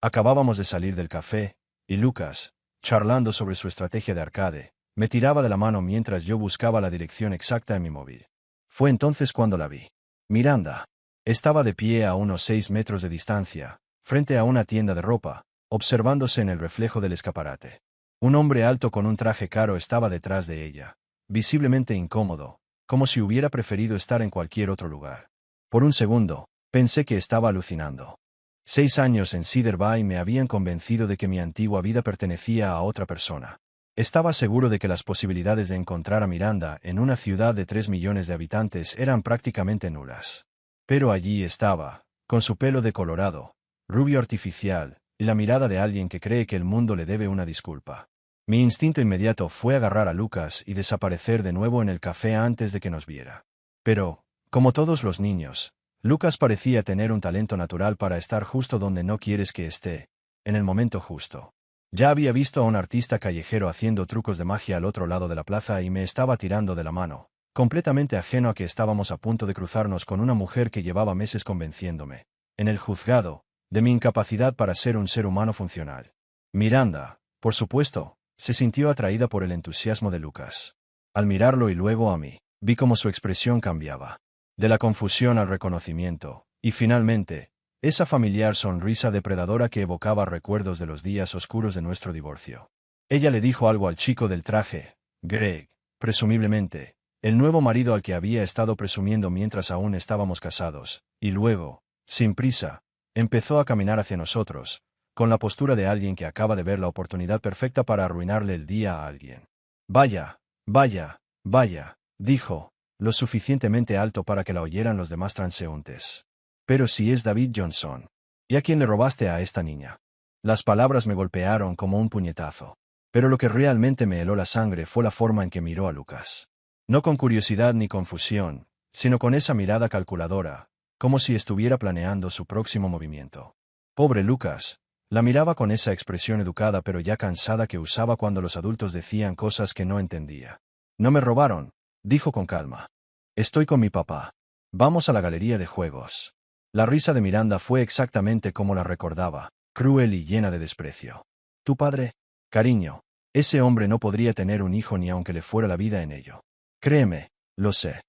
Acabábamos de salir del café, y Lucas, charlando sobre su estrategia de arcade, me tiraba de la mano mientras yo buscaba la dirección exacta en mi móvil. Fue entonces cuando la vi. Miranda estaba de pie a unos 6 metros de distancia, frente a una tienda de ropa, observándose en el reflejo del escaparate. Un hombre alto con un traje caro estaba detrás de ella, visiblemente incómodo, como si hubiera preferido estar en cualquier otro lugar. Por un segundo, pensé que estaba alucinando. 6 años en Cedar Bay me habían convencido de que mi antigua vida pertenecía a otra persona. Estaba seguro de que las posibilidades de encontrar a Miranda en una ciudad de 3 millones de habitantes eran prácticamente nulas. Pero allí estaba, con su pelo decolorado, rubio artificial, y la mirada de alguien que cree que el mundo le debe una disculpa. Mi instinto inmediato fue agarrar a Lucas y desaparecer de nuevo en el café antes de que nos viera. Pero, como todos los niños, Lucas parecía tener un talento natural para estar justo donde no quieres que esté, en el momento justo. Ya había visto a un artista callejero haciendo trucos de magia al otro lado de la plaza y me estaba tirando de la mano, completamente ajeno a que estábamos a punto de cruzarnos con una mujer que llevaba meses convenciéndome, en el juzgado, de mi incapacidad para ser un ser humano funcional. Miranda, por supuesto, se sintió atraída por el entusiasmo de Lucas. Al mirarlo y luego a mí, vi cómo su expresión cambiaba. De la confusión al reconocimiento, y finalmente, esa familiar sonrisa depredadora que evocaba recuerdos de los días oscuros de nuestro divorcio. Ella le dijo algo al chico del traje, Greg, presumiblemente, el nuevo marido al que había estado presumiendo mientras aún estábamos casados, y luego, sin prisa, empezó a caminar hacia nosotros, con la postura de alguien que acaba de ver la oportunidad perfecta para arruinarle el día a alguien. Vaya, vaya, vaya, dijo, lo suficientemente alto para que la oyeran los demás transeúntes. Pero si es David Johnson. ¿Y a quién le robaste a esta niña? Las palabras me golpearon como un puñetazo. Pero lo que realmente me heló la sangre fue la forma en que miró a Lucas. No con curiosidad ni confusión, sino con esa mirada calculadora, como si estuviera planeando su próximo movimiento. Pobre Lucas, la miraba con esa expresión educada pero ya cansada que usaba cuando los adultos decían cosas que no entendía. No me robaron, dijo con calma. Estoy con mi papá. Vamos a la galería de juegos. La risa de Miranda fue exactamente como la recordaba, cruel y llena de desprecio. ¿Tu padre? Cariño, ese hombre no podría tener un hijo ni aunque le fuera la vida en ello. Créeme, lo sé.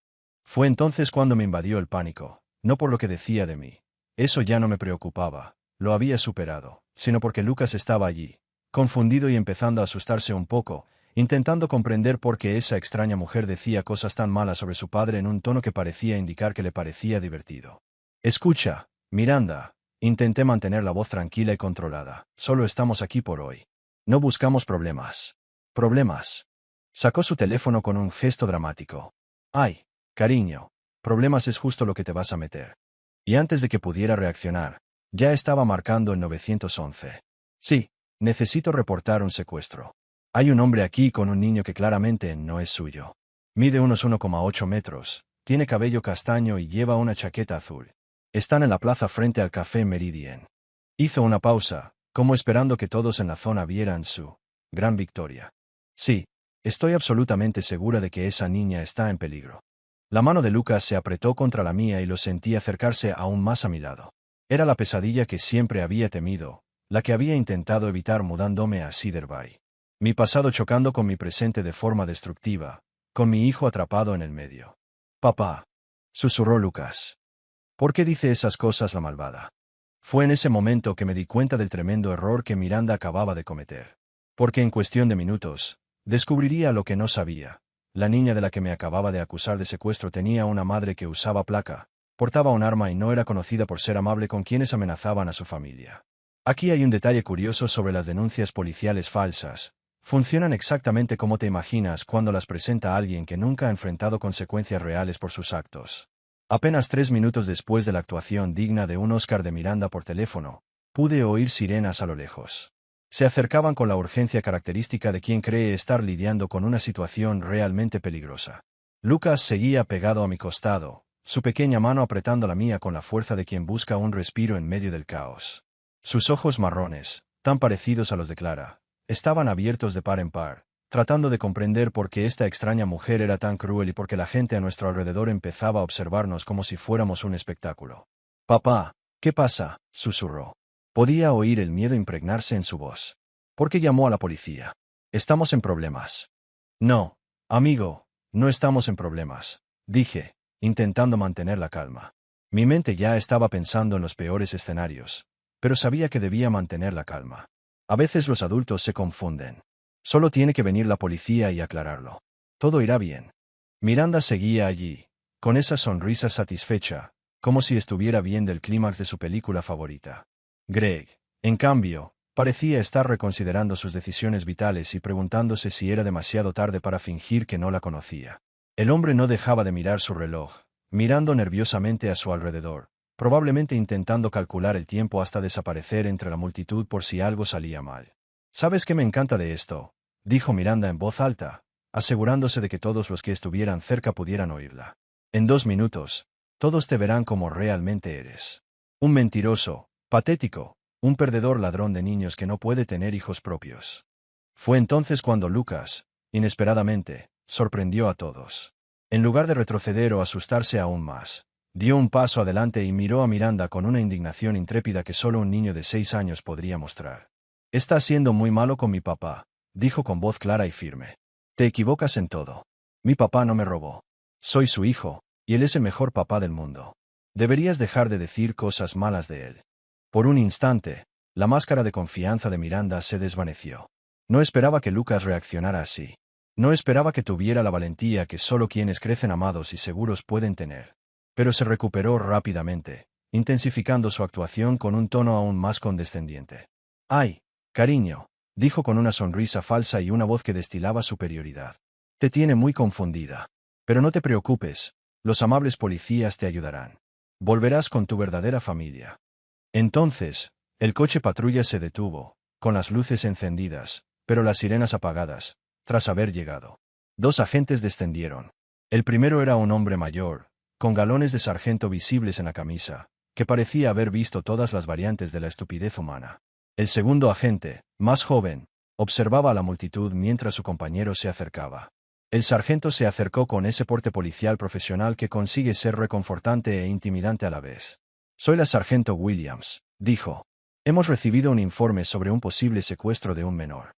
Fue entonces cuando me invadió el pánico, no por lo que decía de mí. Eso ya no me preocupaba, lo había superado, sino porque Lucas estaba allí, confundido y empezando a asustarse un poco, intentando comprender por qué esa extraña mujer decía cosas tan malas sobre su padre en un tono que parecía indicar que le parecía divertido. Escucha, Miranda, intenté mantener la voz tranquila y controlada. Solo estamos aquí por hoy. No buscamos problemas. ¿Problemas? Sacó su teléfono con un gesto dramático. Ay, cariño, problemas es justo lo que te vas a meter. Y antes de que pudiera reaccionar, ya estaba marcando el 911. Sí, necesito reportar un secuestro. Hay un hombre aquí con un niño que claramente no es suyo. Mide unos 1,8 metros, tiene cabello castaño y lleva una chaqueta azul. Están en la plaza frente al Café Meridian. Hizo una pausa, como esperando que todos en la zona vieran su gran victoria. Sí, estoy absolutamente segura de que esa niña está en peligro. La mano de Lucas se apretó contra la mía y lo sentí acercarse aún más a mi lado. Era la pesadilla que siempre había temido, la que había intentado evitar mudándome a Cedar Bay. Mi pasado chocando con mi presente de forma destructiva, con mi hijo atrapado en el medio. Papá, susurró Lucas. ¿Por qué dice esas cosas la malvada? Fue en ese momento que me di cuenta del tremendo error que Miranda acababa de cometer. Porque en cuestión de minutos, descubriría lo que no sabía. La niña de la que me acababa de acusar de secuestro tenía una madre que usaba placa, portaba un arma y no era conocida por ser amable con quienes amenazaban a su familia. Aquí hay un detalle curioso sobre las denuncias policiales falsas. Funcionan exactamente como te imaginas cuando las presenta alguien que nunca ha enfrentado consecuencias reales por sus actos. Apenas 3 minutos después de la actuación digna de un Oscar de Miranda por teléfono, pude oír sirenas a lo lejos. Se acercaban con la urgencia característica de quien cree estar lidiando con una situación realmente peligrosa. Lucas seguía pegado a mi costado, su pequeña mano apretando la mía con la fuerza de quien busca un respiro en medio del caos. Sus ojos marrones, tan parecidos a los de Clara, estaban abiertos de par en par, tratando de comprender por qué esta extraña mujer era tan cruel y por qué la gente a nuestro alrededor empezaba a observarnos como si fuéramos un espectáculo. «Papá, ¿qué pasa?», susurró. Podía oír el miedo impregnarse en su voz. ¿Por qué llamó a la policía? «Estamos en problemas». «No, amigo, no estamos en problemas», dije, intentando mantener la calma. Mi mente ya estaba pensando en los peores escenarios, pero sabía que debía mantener la calma. A veces los adultos se confunden. Solo tiene que venir la policía y aclararlo. Todo irá bien. Miranda seguía allí, con esa sonrisa satisfecha, como si estuviera viendo el clímax de su película favorita. Greg, en cambio, parecía estar reconsiderando sus decisiones vitales y preguntándose si era demasiado tarde para fingir que no la conocía. El hombre no dejaba de mirar su reloj, mirando nerviosamente a su alrededor, probablemente intentando calcular el tiempo hasta desaparecer entre la multitud por si algo salía mal. «¿Sabes qué me encanta de esto?», dijo Miranda en voz alta, asegurándose de que todos los que estuvieran cerca pudieran oírla. «En 2 minutos, todos te verán como realmente eres. Un mentiroso, patético, Un perdedor ladrón de niños que no puede tener hijos propios. Fue entonces cuando Lucas, inesperadamente, sorprendió a todos. En lugar de retroceder o asustarse aún más, dio un paso adelante y miró a Miranda con una indignación intrépida que solo un niño de 6 años podría mostrar. «Estás siendo muy malo con mi papá», dijo con voz clara y firme. «Te equivocas en todo. Mi papá no me robó. Soy su hijo, y él es el mejor papá del mundo. Deberías dejar de decir cosas malas de él». Por un instante, la máscara de confianza de Miranda se desvaneció. No esperaba que Lucas reaccionara así. No esperaba que tuviera la valentía que solo quienes crecen amados y seguros pueden tener. Pero se recuperó rápidamente, intensificando su actuación con un tono aún más condescendiente. «Ay, cariño», dijo con una sonrisa falsa y una voz que destilaba superioridad. «Te tiene muy confundida. Pero no te preocupes, los amables policías te ayudarán. Volverás con tu verdadera familia». Entonces, el coche patrulla se detuvo, con las luces encendidas, pero las sirenas apagadas, tras haber llegado. 2 agentes descendieron. El primero era un hombre mayor, con galones de sargento visibles en la camisa, que parecía haber visto todas las variantes de la estupidez humana. El segundo agente, más joven, observaba a la multitud mientras su compañero se acercaba. El sargento se acercó con ese porte policial profesional que consigue ser reconfortante e intimidante a la vez. «Soy la sargento Williams», dijo. «Hemos recibido un informe sobre un posible secuestro de un menor».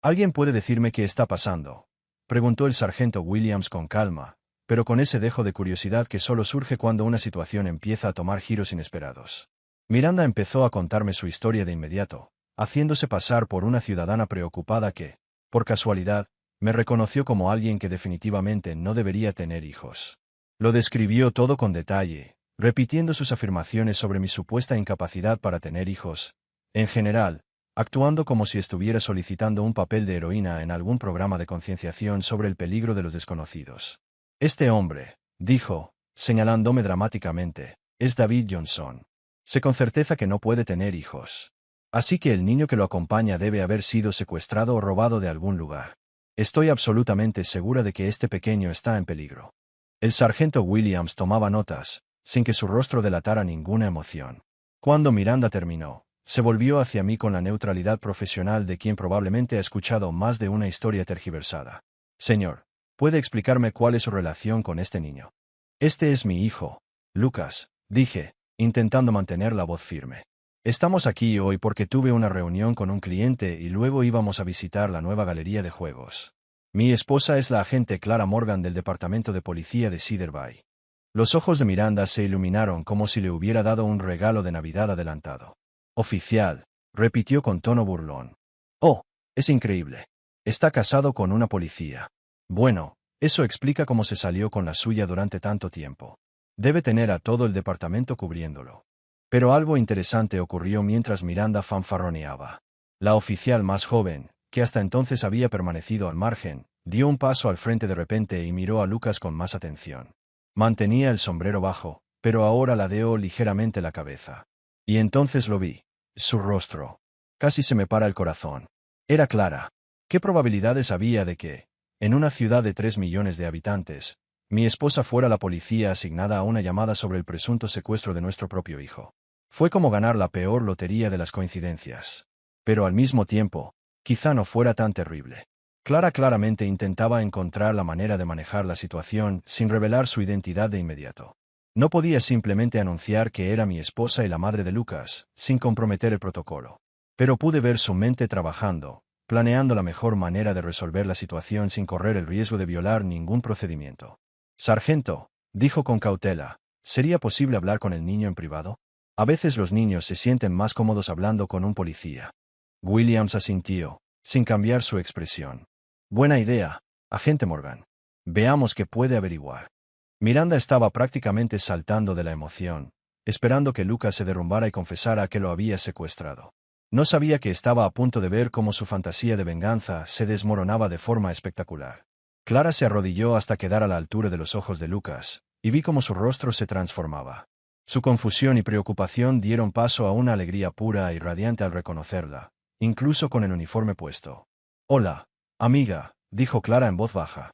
«¿Alguien puede decirme qué está pasando?», preguntó el sargento Williams con calma, pero con ese dejo de curiosidad que solo surge cuando una situación empieza a tomar giros inesperados. Miranda empezó a contarme su historia de inmediato, haciéndose pasar por una ciudadana preocupada que, por casualidad, me reconoció como alguien que definitivamente no debería tener hijos. Lo describió todo con detalle, repitiendo sus afirmaciones sobre mi supuesta incapacidad para tener hijos, en general, actuando como si estuviera solicitando un papel de heroína en algún programa de concienciación sobre el peligro de los desconocidos. «Este hombre», dijo, señalándome dramáticamente, «es David Johnson. Sé con certeza que no puede tener hijos. Así que el niño que lo acompaña debe haber sido secuestrado o robado de algún lugar. Estoy absolutamente segura de que este pequeño está en peligro». El sargento Williams tomaba notas, sin que su rostro delatara ninguna emoción. Cuando Miranda terminó, se volvió hacia mí con la neutralidad profesional de quien probablemente ha escuchado más de una historia tergiversada. «Señor, ¿puede explicarme cuál es su relación con este niño?» «Este es mi hijo, Lucas», dije, intentando mantener la voz firme. «Estamos aquí hoy porque tuve una reunión con un cliente y luego íbamos a visitar la nueva galería de juegos. Mi esposa es la agente Clara Morgan del Departamento de Policía de Cedar Bay». Los ojos de Miranda se iluminaron como si le hubiera dado un regalo de Navidad adelantado. «Oficial», repitió con tono burlón. «Oh, es increíble. Está casado con una policía. Bueno, eso explica cómo se salió con la suya durante tanto tiempo. Debe tener a todo el departamento cubriéndolo». Pero algo interesante ocurrió mientras Miranda fanfarroneaba. La oficial más joven, que hasta entonces había permanecido al margen, dio un paso al frente de repente y miró a Lucas con más atención. Mantenía el sombrero bajo, pero ahora ladeó ligeramente la cabeza. Y entonces lo vi. Su rostro. Casi se me para el corazón. Era Clara. ¿Qué probabilidades había de que, en una ciudad de 3 millones de habitantes, mi esposa fuera la policía asignada a una llamada sobre el presunto secuestro de nuestro propio hijo? Fue como ganar la peor lotería de las coincidencias. Pero al mismo tiempo, quizá no fuera tan terrible. Clara claramente intentaba encontrar la manera de manejar la situación sin revelar su identidad de inmediato. No podía simplemente anunciar que era mi esposa y la madre de Lucas, sin comprometer el protocolo. Pero pude ver su mente trabajando, planeando la mejor manera de resolver la situación sin correr el riesgo de violar ningún procedimiento. «Sargento», dijo con cautela, «¿sería posible hablar con el niño en privado? A veces los niños se sienten más cómodos hablando con un policía». Williams asintió, sin cambiar su expresión. «Buena idea, agente Morgan. Veamos qué puede averiguar». Miranda estaba prácticamente saltando de la emoción, esperando que Lucas se derrumbara y confesara que lo había secuestrado. No sabía que estaba a punto de ver cómo su fantasía de venganza se desmoronaba de forma espectacular. Clara se arrodilló hasta quedar a la altura de los ojos de Lucas, y vi cómo su rostro se transformaba. Su confusión y preocupación dieron paso a una alegría pura y radiante al reconocerla, incluso con el uniforme puesto. «Hola, amiga», dijo Clara en voz baja.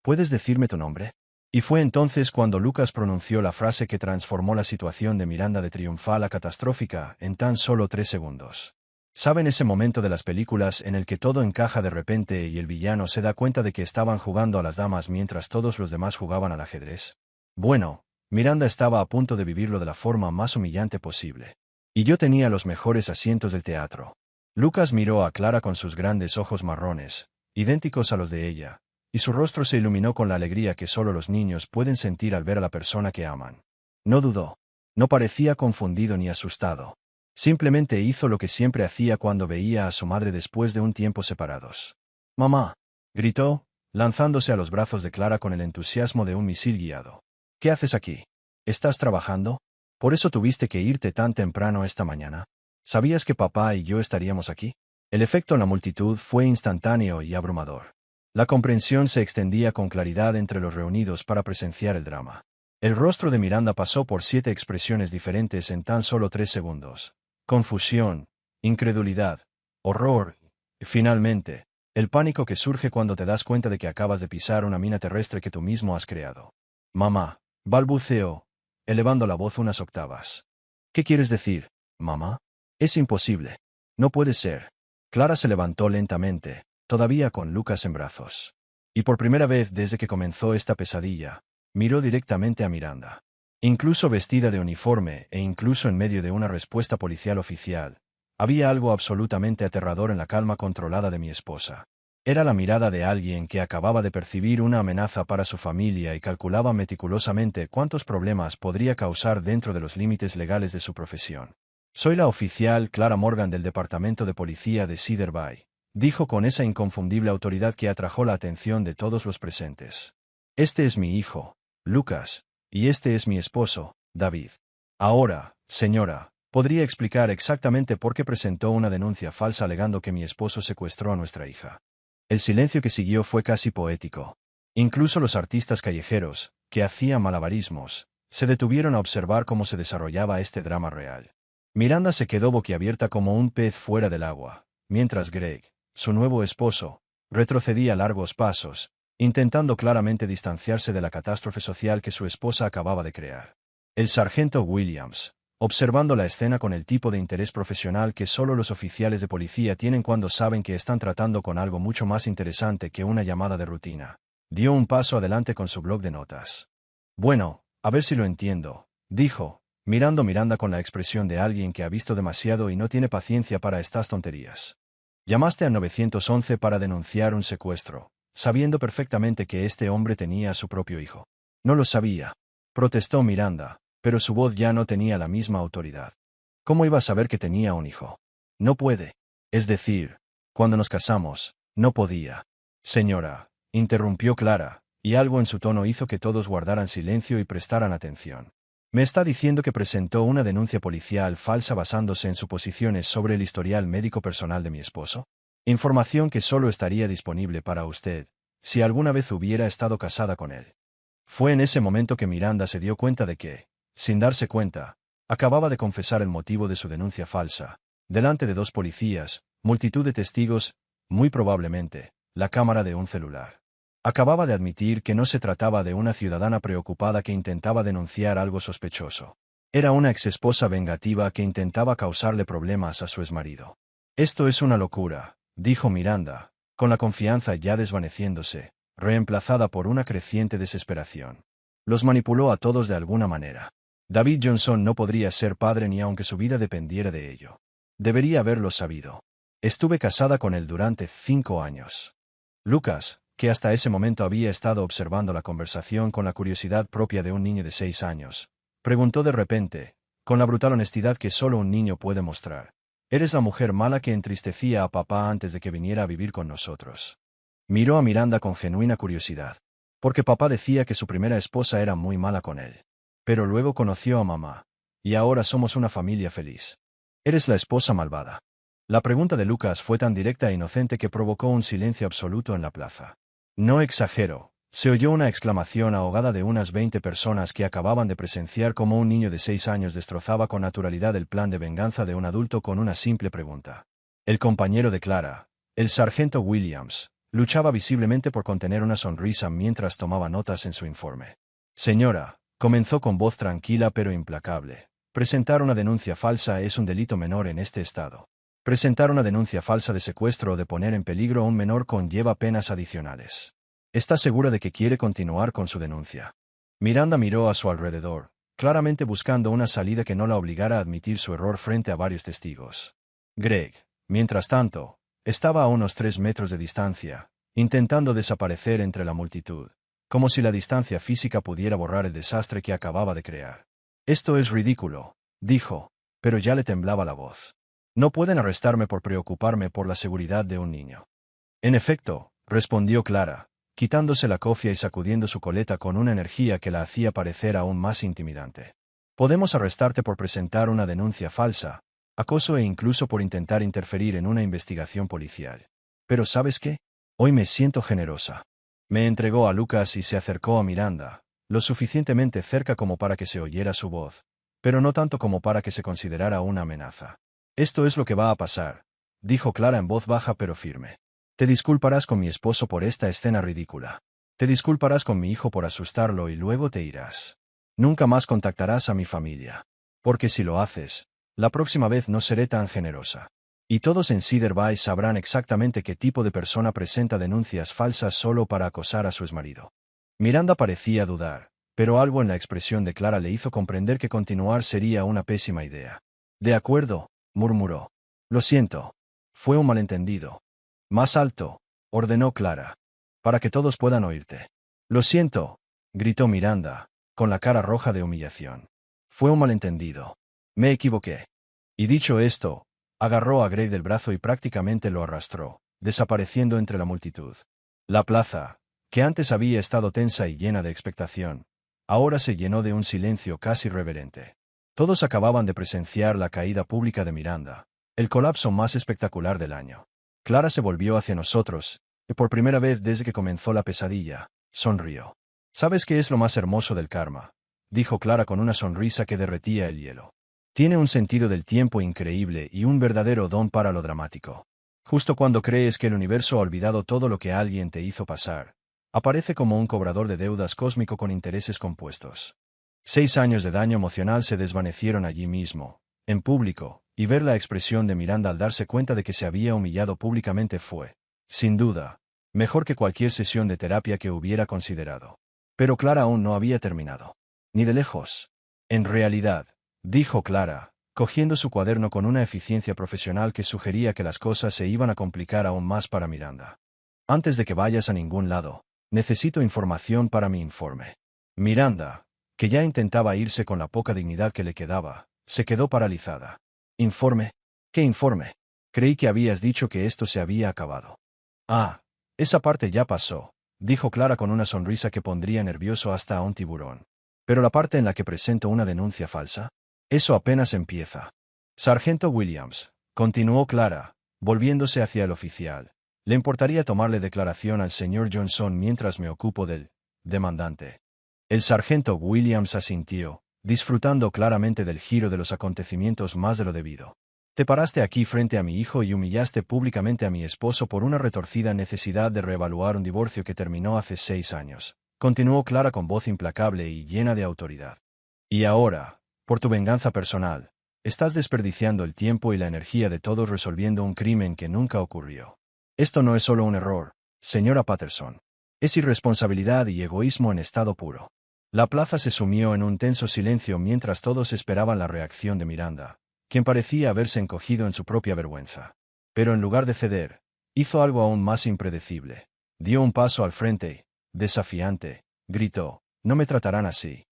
«¿Puedes decirme tu nombre?» Y fue entonces cuando Lucas pronunció la frase que transformó la situación de Miranda de triunfal a catastrófica en tan solo 3 segundos. ¿Saben ese momento de las películas en el que todo encaja de repente y el villano se da cuenta de que estaban jugando a las damas mientras todos los demás jugaban al ajedrez? Bueno, Miranda estaba a punto de vivirlo de la forma más humillante posible. Y yo tenía los mejores asientos del teatro. Lucas miró a Clara con sus grandes ojos marrones, idénticos a los de ella, y su rostro se iluminó con la alegría que solo los niños pueden sentir al ver a la persona que aman. No dudó. No parecía confundido ni asustado. Simplemente hizo lo que siempre hacía cuando veía a su madre después de un tiempo separados. «Mamá», gritó, lanzándose a los brazos de Clara con el entusiasmo de un misil guiado. «¿Qué haces aquí? ¿Estás trabajando? ¿Por eso tuviste que irte tan temprano esta mañana? ¿Sabías que papá y yo estaríamos aquí?» El efecto en la multitud fue instantáneo y abrumador. La comprensión se extendía con claridad entre los reunidos para presenciar el drama. El rostro de Miranda pasó por 7 expresiones diferentes en tan solo 3 segundos. Confusión, incredulidad, horror, y finalmente, el pánico que surge cuando te das cuenta de que acabas de pisar una mina terrestre que tú mismo has creado. «Mamá», balbuceó, elevando la voz unas octavas. «¿Qué quieres decir, mamá? Es imposible. No puede ser». Clara se levantó lentamente, todavía con Lucas en brazos. Y por primera vez desde que comenzó esta pesadilla, miró directamente a Miranda. Incluso vestida de uniforme e incluso en medio de una respuesta policial oficial, había algo absolutamente aterrador en la calma controlada de mi esposa. Era la mirada de alguien que acababa de percibir una amenaza para su familia y calculaba meticulosamente cuántos problemas podría causar dentro de los límites legales de su profesión. «Soy la oficial Clara Morgan del Departamento de Policía de Cedar Bay», dijo con esa inconfundible autoridad que atrajo la atención de todos los presentes. «Este es mi hijo, Lucas, y este es mi esposo, David. Ahora, señora, podría explicar exactamente por qué presentó una denuncia falsa alegando que mi esposo secuestró a nuestra hija». El silencio que siguió fue casi poético. Incluso los artistas callejeros, que hacían malabarismos, se detuvieron a observar cómo se desarrollaba este drama real. Miranda se quedó boquiabierta como un pez fuera del agua, mientras Greg, su nuevo esposo, retrocedía largos pasos, intentando claramente distanciarse de la catástrofe social que su esposa acababa de crear. El sargento Williams, observando la escena con el tipo de interés profesional que solo los oficiales de policía tienen cuando saben que están tratando con algo mucho más interesante que una llamada de rutina, dio un paso adelante con su bloc de notas. «Bueno, a ver si lo entiendo», dijo, mirando a Miranda con la expresión de alguien que ha visto demasiado y no tiene paciencia para estas tonterías. «Llamaste al 911 para denunciar un secuestro, sabiendo perfectamente que este hombre tenía a su propio hijo». «No lo sabía», protestó Miranda, pero su voz ya no tenía la misma autoridad. «¿Cómo iba a saber que tenía un hijo? No puede. Es decir, cuando nos casamos, no podía». «Señora», interrumpió Clara, y algo en su tono hizo que todos guardaran silencio y prestaran atención. «¿Me está diciendo que presentó una denuncia policial falsa basándose en suposiciones sobre el historial médico personal de mi esposo? Información que solo estaría disponible para usted, si alguna vez hubiera estado casada con él». Fue en ese momento que Miranda se dio cuenta de que, sin darse cuenta, acababa de confesar el motivo de su denuncia falsa, delante de 2 policías, multitud de testigos, muy probablemente, la cámara de un celular. Acababa de admitir que no se trataba de una ciudadana preocupada que intentaba denunciar algo sospechoso. Era una exesposa vengativa que intentaba causarle problemas a su exmarido. «Esto es una locura», dijo Miranda, con la confianza ya desvaneciéndose, reemplazada por una creciente desesperación. «Los manipuló a todos de alguna manera. David Johnson no podría ser padre ni aunque su vida dependiera de ello. Debería haberlo sabido. Estuve casada con él durante 5 años». Lucas, que hasta ese momento había estado observando la conversación con la curiosidad propia de un niño de 6 años, preguntó de repente, con la brutal honestidad que solo un niño puede mostrar: «¿Eres la mujer mala que entristecía a papá antes de que viniera a vivir con nosotros?» Miró a Miranda con genuina curiosidad. Porque papá decía que su primera esposa era muy mala con él. Pero luego conoció a mamá. Y ahora somos una familia feliz. ¿Eres la esposa malvada? La pregunta de Lucas fue tan directa e inocente que provocó un silencio absoluto en la plaza. No exagero, se oyó una exclamación ahogada de unas 20 personas que acababan de presenciar cómo un niño de 6 años destrozaba con naturalidad el plan de venganza de un adulto con una simple pregunta. El compañero de Clara, el sargento Williams, luchaba visiblemente por contener una sonrisa mientras tomaba notas en su informe. Señora, comenzó con voz tranquila pero implacable. Presentar una denuncia falsa es un delito menor en este estado. Presentar una denuncia falsa de secuestro o de poner en peligro a un menor conlleva penas adicionales. ¿Está segura de que quiere continuar con su denuncia? Miranda miró a su alrededor, claramente buscando una salida que no la obligara a admitir su error frente a varios testigos. Greg, mientras tanto, estaba a unos 3 metros de distancia, intentando desaparecer entre la multitud, como si la distancia física pudiera borrar el desastre que acababa de crear. Esto es ridículo, dijo, pero ya le temblaba la voz. No pueden arrestarme por preocuparme por la seguridad de un niño. En efecto, respondió Clara, quitándose la cofia y sacudiendo su coleta con una energía que la hacía parecer aún más intimidante. Podemos arrestarte por presentar una denuncia falsa, acoso e incluso por intentar interferir en una investigación policial. Pero ¿sabes qué? Hoy me siento generosa. Me entregó a Lucas y se acercó a Miranda, lo suficientemente cerca como para que se oyera su voz, pero no tanto como para que se considerara una amenaza. Esto es lo que va a pasar, dijo Clara en voz baja pero firme. Te disculparás con mi esposo por esta escena ridícula. Te disculparás con mi hijo por asustarlo y luego te irás. Nunca más contactarás a mi familia. Porque si lo haces, la próxima vez no seré tan generosa. Y todos en Cedar Bay sabrán exactamente qué tipo de persona presenta denuncias falsas solo para acosar a su exmarido. Miranda parecía dudar, pero algo en la expresión de Clara le hizo comprender que continuar sería una pésima idea. De acuerdo, murmuró. Lo siento. Fue un malentendido. Más alto, ordenó Clara. Para que todos puedan oírte. Lo siento, gritó Miranda, con la cara roja de humillación. Fue un malentendido. Me equivoqué. Y dicho esto, agarró a Greg del brazo y prácticamente lo arrastró, desapareciendo entre la multitud. La plaza, que antes había estado tensa y llena de expectación, ahora se llenó de un silencio casi reverente. Todos acababan de presenciar la caída pública de Miranda, el colapso más espectacular del año. Clara se volvió hacia nosotros, y por primera vez desde que comenzó la pesadilla, sonrió. ¿Sabes qué es lo más hermoso del karma?, dijo Clara con una sonrisa que derretía el hielo. Tiene un sentido del tiempo increíble y un verdadero don para lo dramático. Justo cuando crees que el universo ha olvidado todo lo que alguien te hizo pasar, aparece como un cobrador de deudas cósmico con intereses compuestos. 6 años de daño emocional se desvanecieron allí mismo, en público, y ver la expresión de Miranda al darse cuenta de que se había humillado públicamente fue, sin duda, mejor que cualquier sesión de terapia que hubiera considerado. Pero Clara aún no había terminado. Ni de lejos. En realidad, dijo Clara, cogiendo su cuaderno con una eficiencia profesional que sugería que las cosas se iban a complicar aún más para Miranda. Antes de que vayas a ningún lado, necesito información para mi informe. Miranda, que ya intentaba irse con la poca dignidad que le quedaba, se quedó paralizada. ¿Informe? ¿Qué informe? Creí que habías dicho que esto se había acabado. Ah, esa parte ya pasó, dijo Clara con una sonrisa que pondría nervioso hasta a un tiburón. Pero la parte en la que presento una denuncia falsa, eso apenas empieza. Sargento Williams, continuó Clara, volviéndose hacia el oficial. ¿Le importaría tomarle declaración al señor Johnson mientras me ocupo del demandante? El sargento Williams asintió, disfrutando claramente del giro de los acontecimientos más de lo debido. Te paraste aquí frente a mi hijo y humillaste públicamente a mi esposo por una retorcida necesidad de reevaluar un divorcio que terminó hace 6 años. Continuó Clara con voz implacable y llena de autoridad. Y ahora, por tu venganza personal, estás desperdiciando el tiempo y la energía de todos resolviendo un crimen que nunca ocurrió. Esto no es solo un error, señora Patterson. Es irresponsabilidad y egoísmo en estado puro. La plaza se sumió en un tenso silencio mientras todos esperaban la reacción de Miranda, quien parecía haberse encogido en su propia vergüenza. Pero en lugar de ceder, hizo algo aún más impredecible. Dio un paso al frente, desafiante, gritó, «No me tratarán así».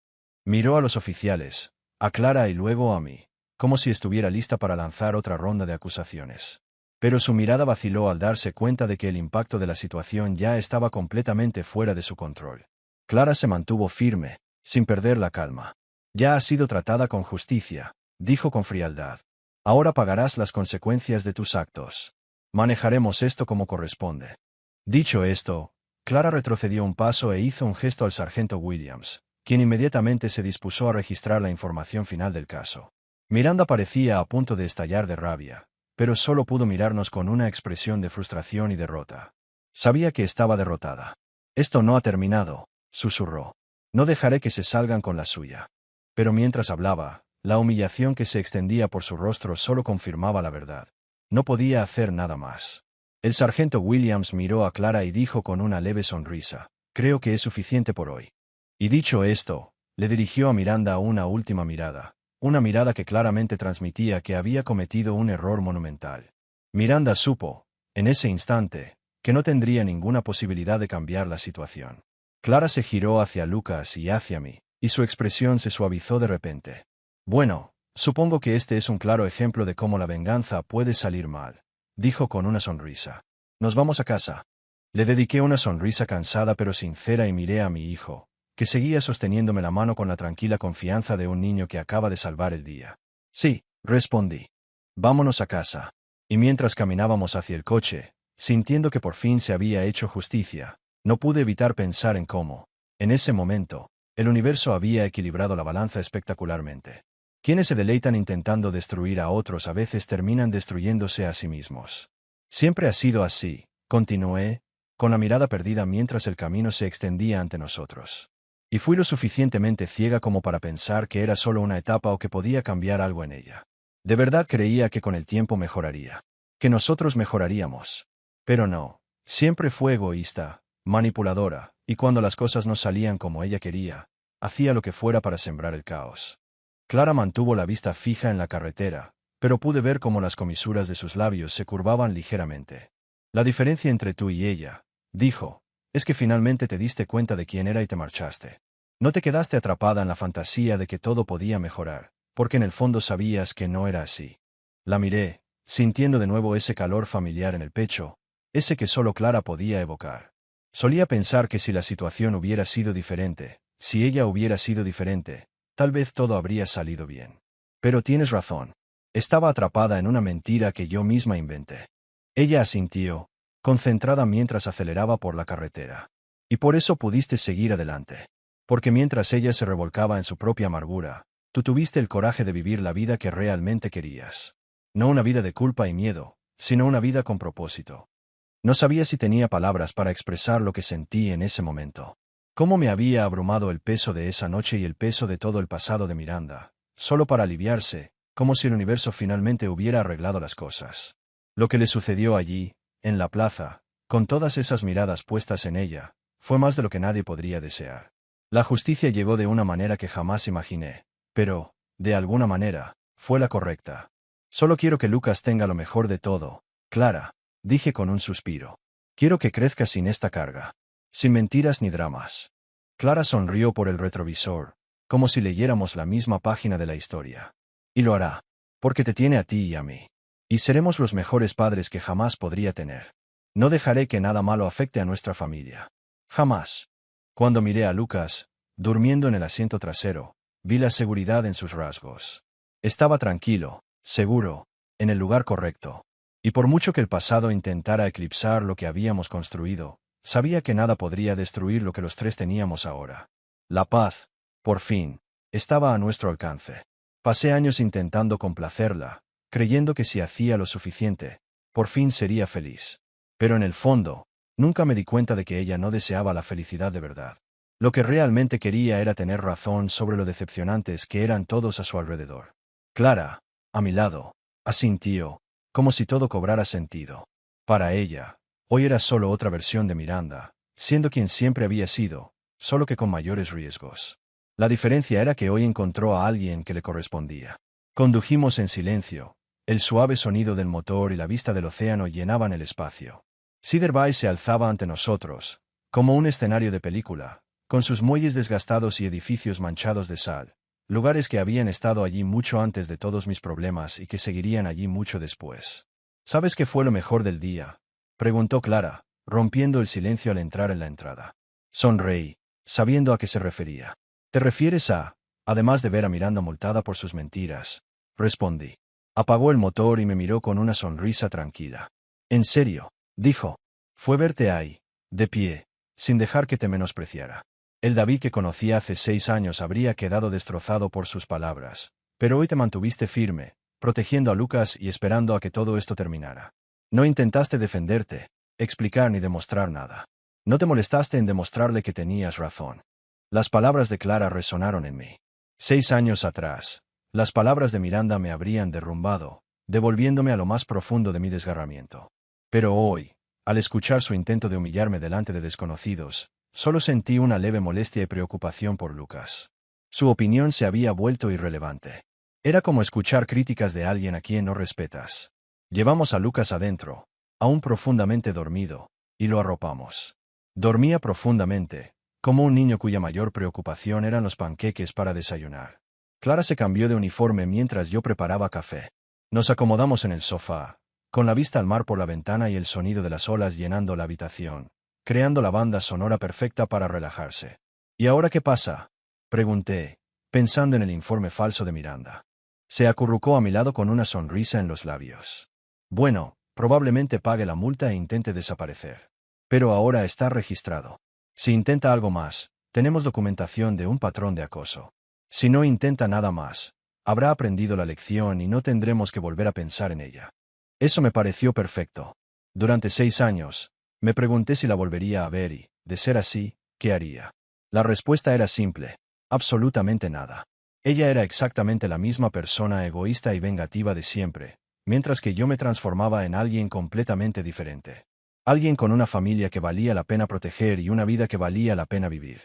Miró a los oficiales, a Clara y luego a mí, como si estuviera lista para lanzar otra ronda de acusaciones. Pero su mirada vaciló al darse cuenta de que el impacto de la situación ya estaba completamente fuera de su control. Clara se mantuvo firme, sin perder la calma. «Ya has sido tratada con justicia», dijo con frialdad. «Ahora pagarás las consecuencias de tus actos. Manejaremos esto como corresponde». Dicho esto, Clara retrocedió un paso e hizo un gesto al sargento Williams, quien inmediatamente se dispuso a registrar la información final del caso. Miranda parecía a punto de estallar de rabia, pero solo pudo mirarnos con una expresión de frustración y derrota. Sabía que estaba derrotada. «Esto no ha terminado», susurró. No dejaré que se salgan con la suya. Pero mientras hablaba, la humillación que se extendía por su rostro solo confirmaba la verdad. No podía hacer nada más. El sargento Williams miró a Clara y dijo con una leve sonrisa, «Creo que es suficiente por hoy». Y dicho esto, le dirigió a Miranda una última mirada, una mirada que claramente transmitía que había cometido un error monumental. Miranda supo, en ese instante, que no tendría ninguna posibilidad de cambiar la situación. Clara se giró hacia Lucas y hacia mí, y su expresión se suavizó de repente. «Bueno, supongo que este es un claro ejemplo de cómo la venganza puede salir mal», dijo con una sonrisa. «Nos vamos a casa». Le dediqué una sonrisa cansada pero sincera y miré a mi hijo, que seguía sosteniéndome la mano con la tranquila confianza de un niño que acaba de salvar el día. «Sí», respondí. «Vámonos a casa». Y mientras caminábamos hacia el coche, sintiendo que por fin se había hecho justicia, no pude evitar pensar en cómo, en ese momento, el universo había equilibrado la balanza espectacularmente. Quienes se deleitan intentando destruir a otros a veces terminan destruyéndose a sí mismos. Siempre ha sido así, continué, con la mirada perdida mientras el camino se extendía ante nosotros. Y fui lo suficientemente ciega como para pensar que era solo una etapa o que podía cambiar algo en ella. De verdad creía que con el tiempo mejoraría, que nosotros mejoraríamos. Pero no, siempre fue egoísta, manipuladora, y cuando las cosas no salían como ella quería, hacía lo que fuera para sembrar el caos. Clara mantuvo la vista fija en la carretera, pero pude ver cómo las comisuras de sus labios se curvaban ligeramente. «La diferencia entre tú y ella», dijo, «es que finalmente te diste cuenta de quién era y te marchaste. No te quedaste atrapada en la fantasía de que todo podía mejorar, porque en el fondo sabías que no era así». La miré, sintiendo de nuevo ese calor familiar en el pecho, ese que solo Clara podía evocar. Solía pensar que si la situación hubiera sido diferente, si ella hubiera sido diferente, tal vez todo habría salido bien. Pero tienes razón. Estaba atrapada en una mentira que yo misma inventé. Ella asintió, concentrada mientras aceleraba por la carretera. Y por eso pudiste seguir adelante. Porque mientras ella se revolcaba en su propia amargura, tú tuviste el coraje de vivir la vida que realmente querías. No una vida de culpa y miedo, sino una vida con propósito. No sabía si tenía palabras para expresar lo que sentí en ese momento. Cómo me había abrumado el peso de esa noche y el peso de todo el pasado de Miranda, solo para aliviarse, como si el universo finalmente hubiera arreglado las cosas. Lo que le sucedió allí, en la plaza, con todas esas miradas puestas en ella, fue más de lo que nadie podría desear. La justicia llegó de una manera que jamás imaginé, pero, de alguna manera, fue la correcta. Solo quiero que Lucas tenga lo mejor de todo, Clara, dije con un suspiro. Quiero que crezca sin esta carga. Sin mentiras ni dramas. Clara sonrió por el retrovisor, como si leyéramos la misma página de la historia. Y lo hará, porque te tiene a ti y a mí. Y seremos los mejores padres que jamás podría tener. No dejaré que nada malo afecte a nuestra familia. Jamás. Cuando miré a Lucas, durmiendo en el asiento trasero, vi la seguridad en sus rasgos. Estaba tranquilo, seguro, en el lugar correcto. Y por mucho que el pasado intentara eclipsar lo que habíamos construido, sabía que nada podría destruir lo que los tres teníamos ahora. La paz, por fin, estaba a nuestro alcance. Pasé años intentando complacerla, creyendo que si hacía lo suficiente, por fin sería feliz. Pero en el fondo, nunca me di cuenta de que ella no deseaba la felicidad de verdad. Lo que realmente quería era tener razón sobre lo decepcionantes que eran todos a su alrededor. Clara, a mi lado, asintió, como si todo cobrara sentido. Para ella, hoy era solo otra versión de Miranda, siendo quien siempre había sido, solo que con mayores riesgos. La diferencia era que hoy encontró a alguien que le correspondía. Condujimos en silencio, el suave sonido del motor y la vista del océano llenaban el espacio. Cedar Bay se alzaba ante nosotros, como un escenario de película, con sus muelles desgastados y edificios manchados de sal, lugares que habían estado allí mucho antes de todos mis problemas y que seguirían allí mucho después. ¿Sabes qué fue lo mejor del día?, preguntó Clara, rompiendo el silencio al entrar en la entrada. Sonreí, sabiendo a qué se refería. ¿Te refieres a, además de ver a Miranda multada por sus mentiras? Respondí. Apagó el motor y me miró con una sonrisa tranquila. En serio, dijo. Fue verte ahí, de pie, sin dejar que te menospreciara. El David que conocí hace 6 años habría quedado destrozado por sus palabras, pero hoy te mantuviste firme, protegiendo a Lucas y esperando a que todo esto terminara. No intentaste defenderte, explicar ni demostrar nada. No te molestaste en demostrarle que tenías razón. Las palabras de Clara resonaron en mí. 6 años atrás, las palabras de Miranda me habrían derrumbado, devolviéndome a lo más profundo de mi desgarramiento. Pero hoy, al escuchar su intento de humillarme delante de desconocidos, solo sentí una leve molestia y preocupación por Lucas. Su opinión se había vuelto irrelevante. Era como escuchar críticas de alguien a quien no respetas. Llevamos a Lucas adentro, aún profundamente dormido, y lo arropamos. Dormía profundamente, como un niño cuya mayor preocupación eran los panqueques para desayunar. Clara se cambió de uniforme mientras yo preparaba café. Nos acomodamos en el sofá, con la vista al mar por la ventana y el sonido de las olas llenando la habitación, creando la banda sonora perfecta para relajarse. ¿Y ahora qué pasa?, pregunté, pensando en el informe falso de Miranda. Se acurrucó a mi lado con una sonrisa en los labios. Bueno, probablemente pague la multa e intente desaparecer. Pero ahora está registrado. Si intenta algo más, tenemos documentación de un patrón de acoso. Si no intenta nada más, habrá aprendido la lección y no tendremos que volver a pensar en ella. Eso me pareció perfecto. Durante 6 años, me pregunté si la volvería a ver y, de ser así, ¿qué haría? La respuesta era simple: absolutamente nada. Ella era exactamente la misma persona egoísta y vengativa de siempre, mientras que yo me transformaba en alguien completamente diferente. Alguien con una familia que valía la pena proteger y una vida que valía la pena vivir.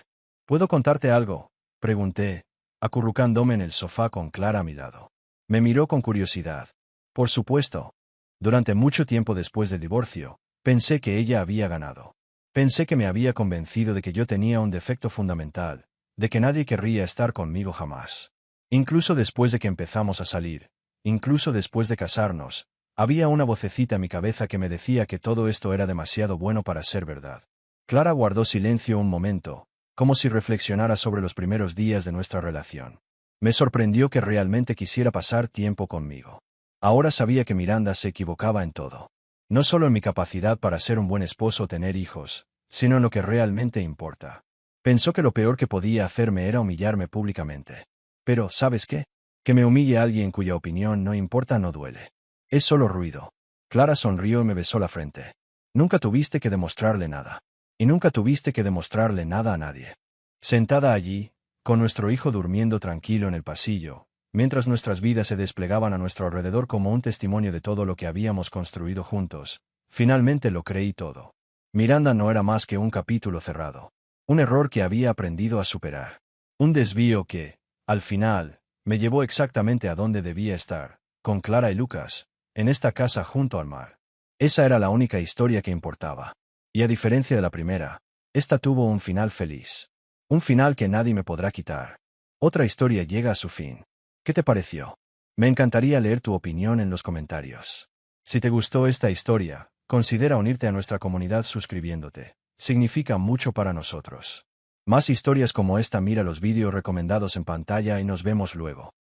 ¿Puedo contarte algo?, pregunté, acurrucándome en el sofá con Clara a mi lado. Me miró con curiosidad. Por supuesto. Durante mucho tiempo después del divorcio, pensé que ella había ganado. Pensé que me había convencido de que yo tenía un defecto fundamental, de que nadie querría estar conmigo jamás. Incluso después de que empezamos a salir, incluso después de casarnos, había una vocecita en mi cabeza que me decía que todo esto era demasiado bueno para ser verdad. Clara guardó silencio un momento, como si reflexionara sobre los primeros días de nuestra relación. Me sorprendió que realmente quisiera pasar tiempo conmigo. Ahora sabía que Miranda se equivocaba en todo. No solo en mi capacidad para ser un buen esposo o tener hijos, sino en lo que realmente importa. Pensó que lo peor que podía hacerme era humillarme públicamente. Pero, ¿sabes qué? Que me humille alguien cuya opinión no importa no duele. Es solo ruido. Clara sonrió y me besó la frente. Nunca tuviste que demostrarle nada. Y nunca tuviste que demostrarle nada a nadie. Sentada allí, con nuestro hijo durmiendo tranquilo en el pasillo, mientras nuestras vidas se desplegaban a nuestro alrededor como un testimonio de todo lo que habíamos construido juntos, finalmente lo creí todo. Miranda no era más que un capítulo cerrado. Un error que había aprendido a superar. Un desvío que, al final, me llevó exactamente a donde debía estar, con Clara y Lucas, en esta casa junto al mar. Esa era la única historia que importaba. Y a diferencia de la primera, esta tuvo un final feliz. Un final que nadie me podrá quitar. Otra historia llega a su fin. ¿Qué te pareció? Me encantaría leer tu opinión en los comentarios. Si te gustó esta historia, considera unirte a nuestra comunidad suscribiéndote. Significa mucho para nosotros. Más historias como esta, mira los vídeos recomendados en pantalla y nos vemos luego.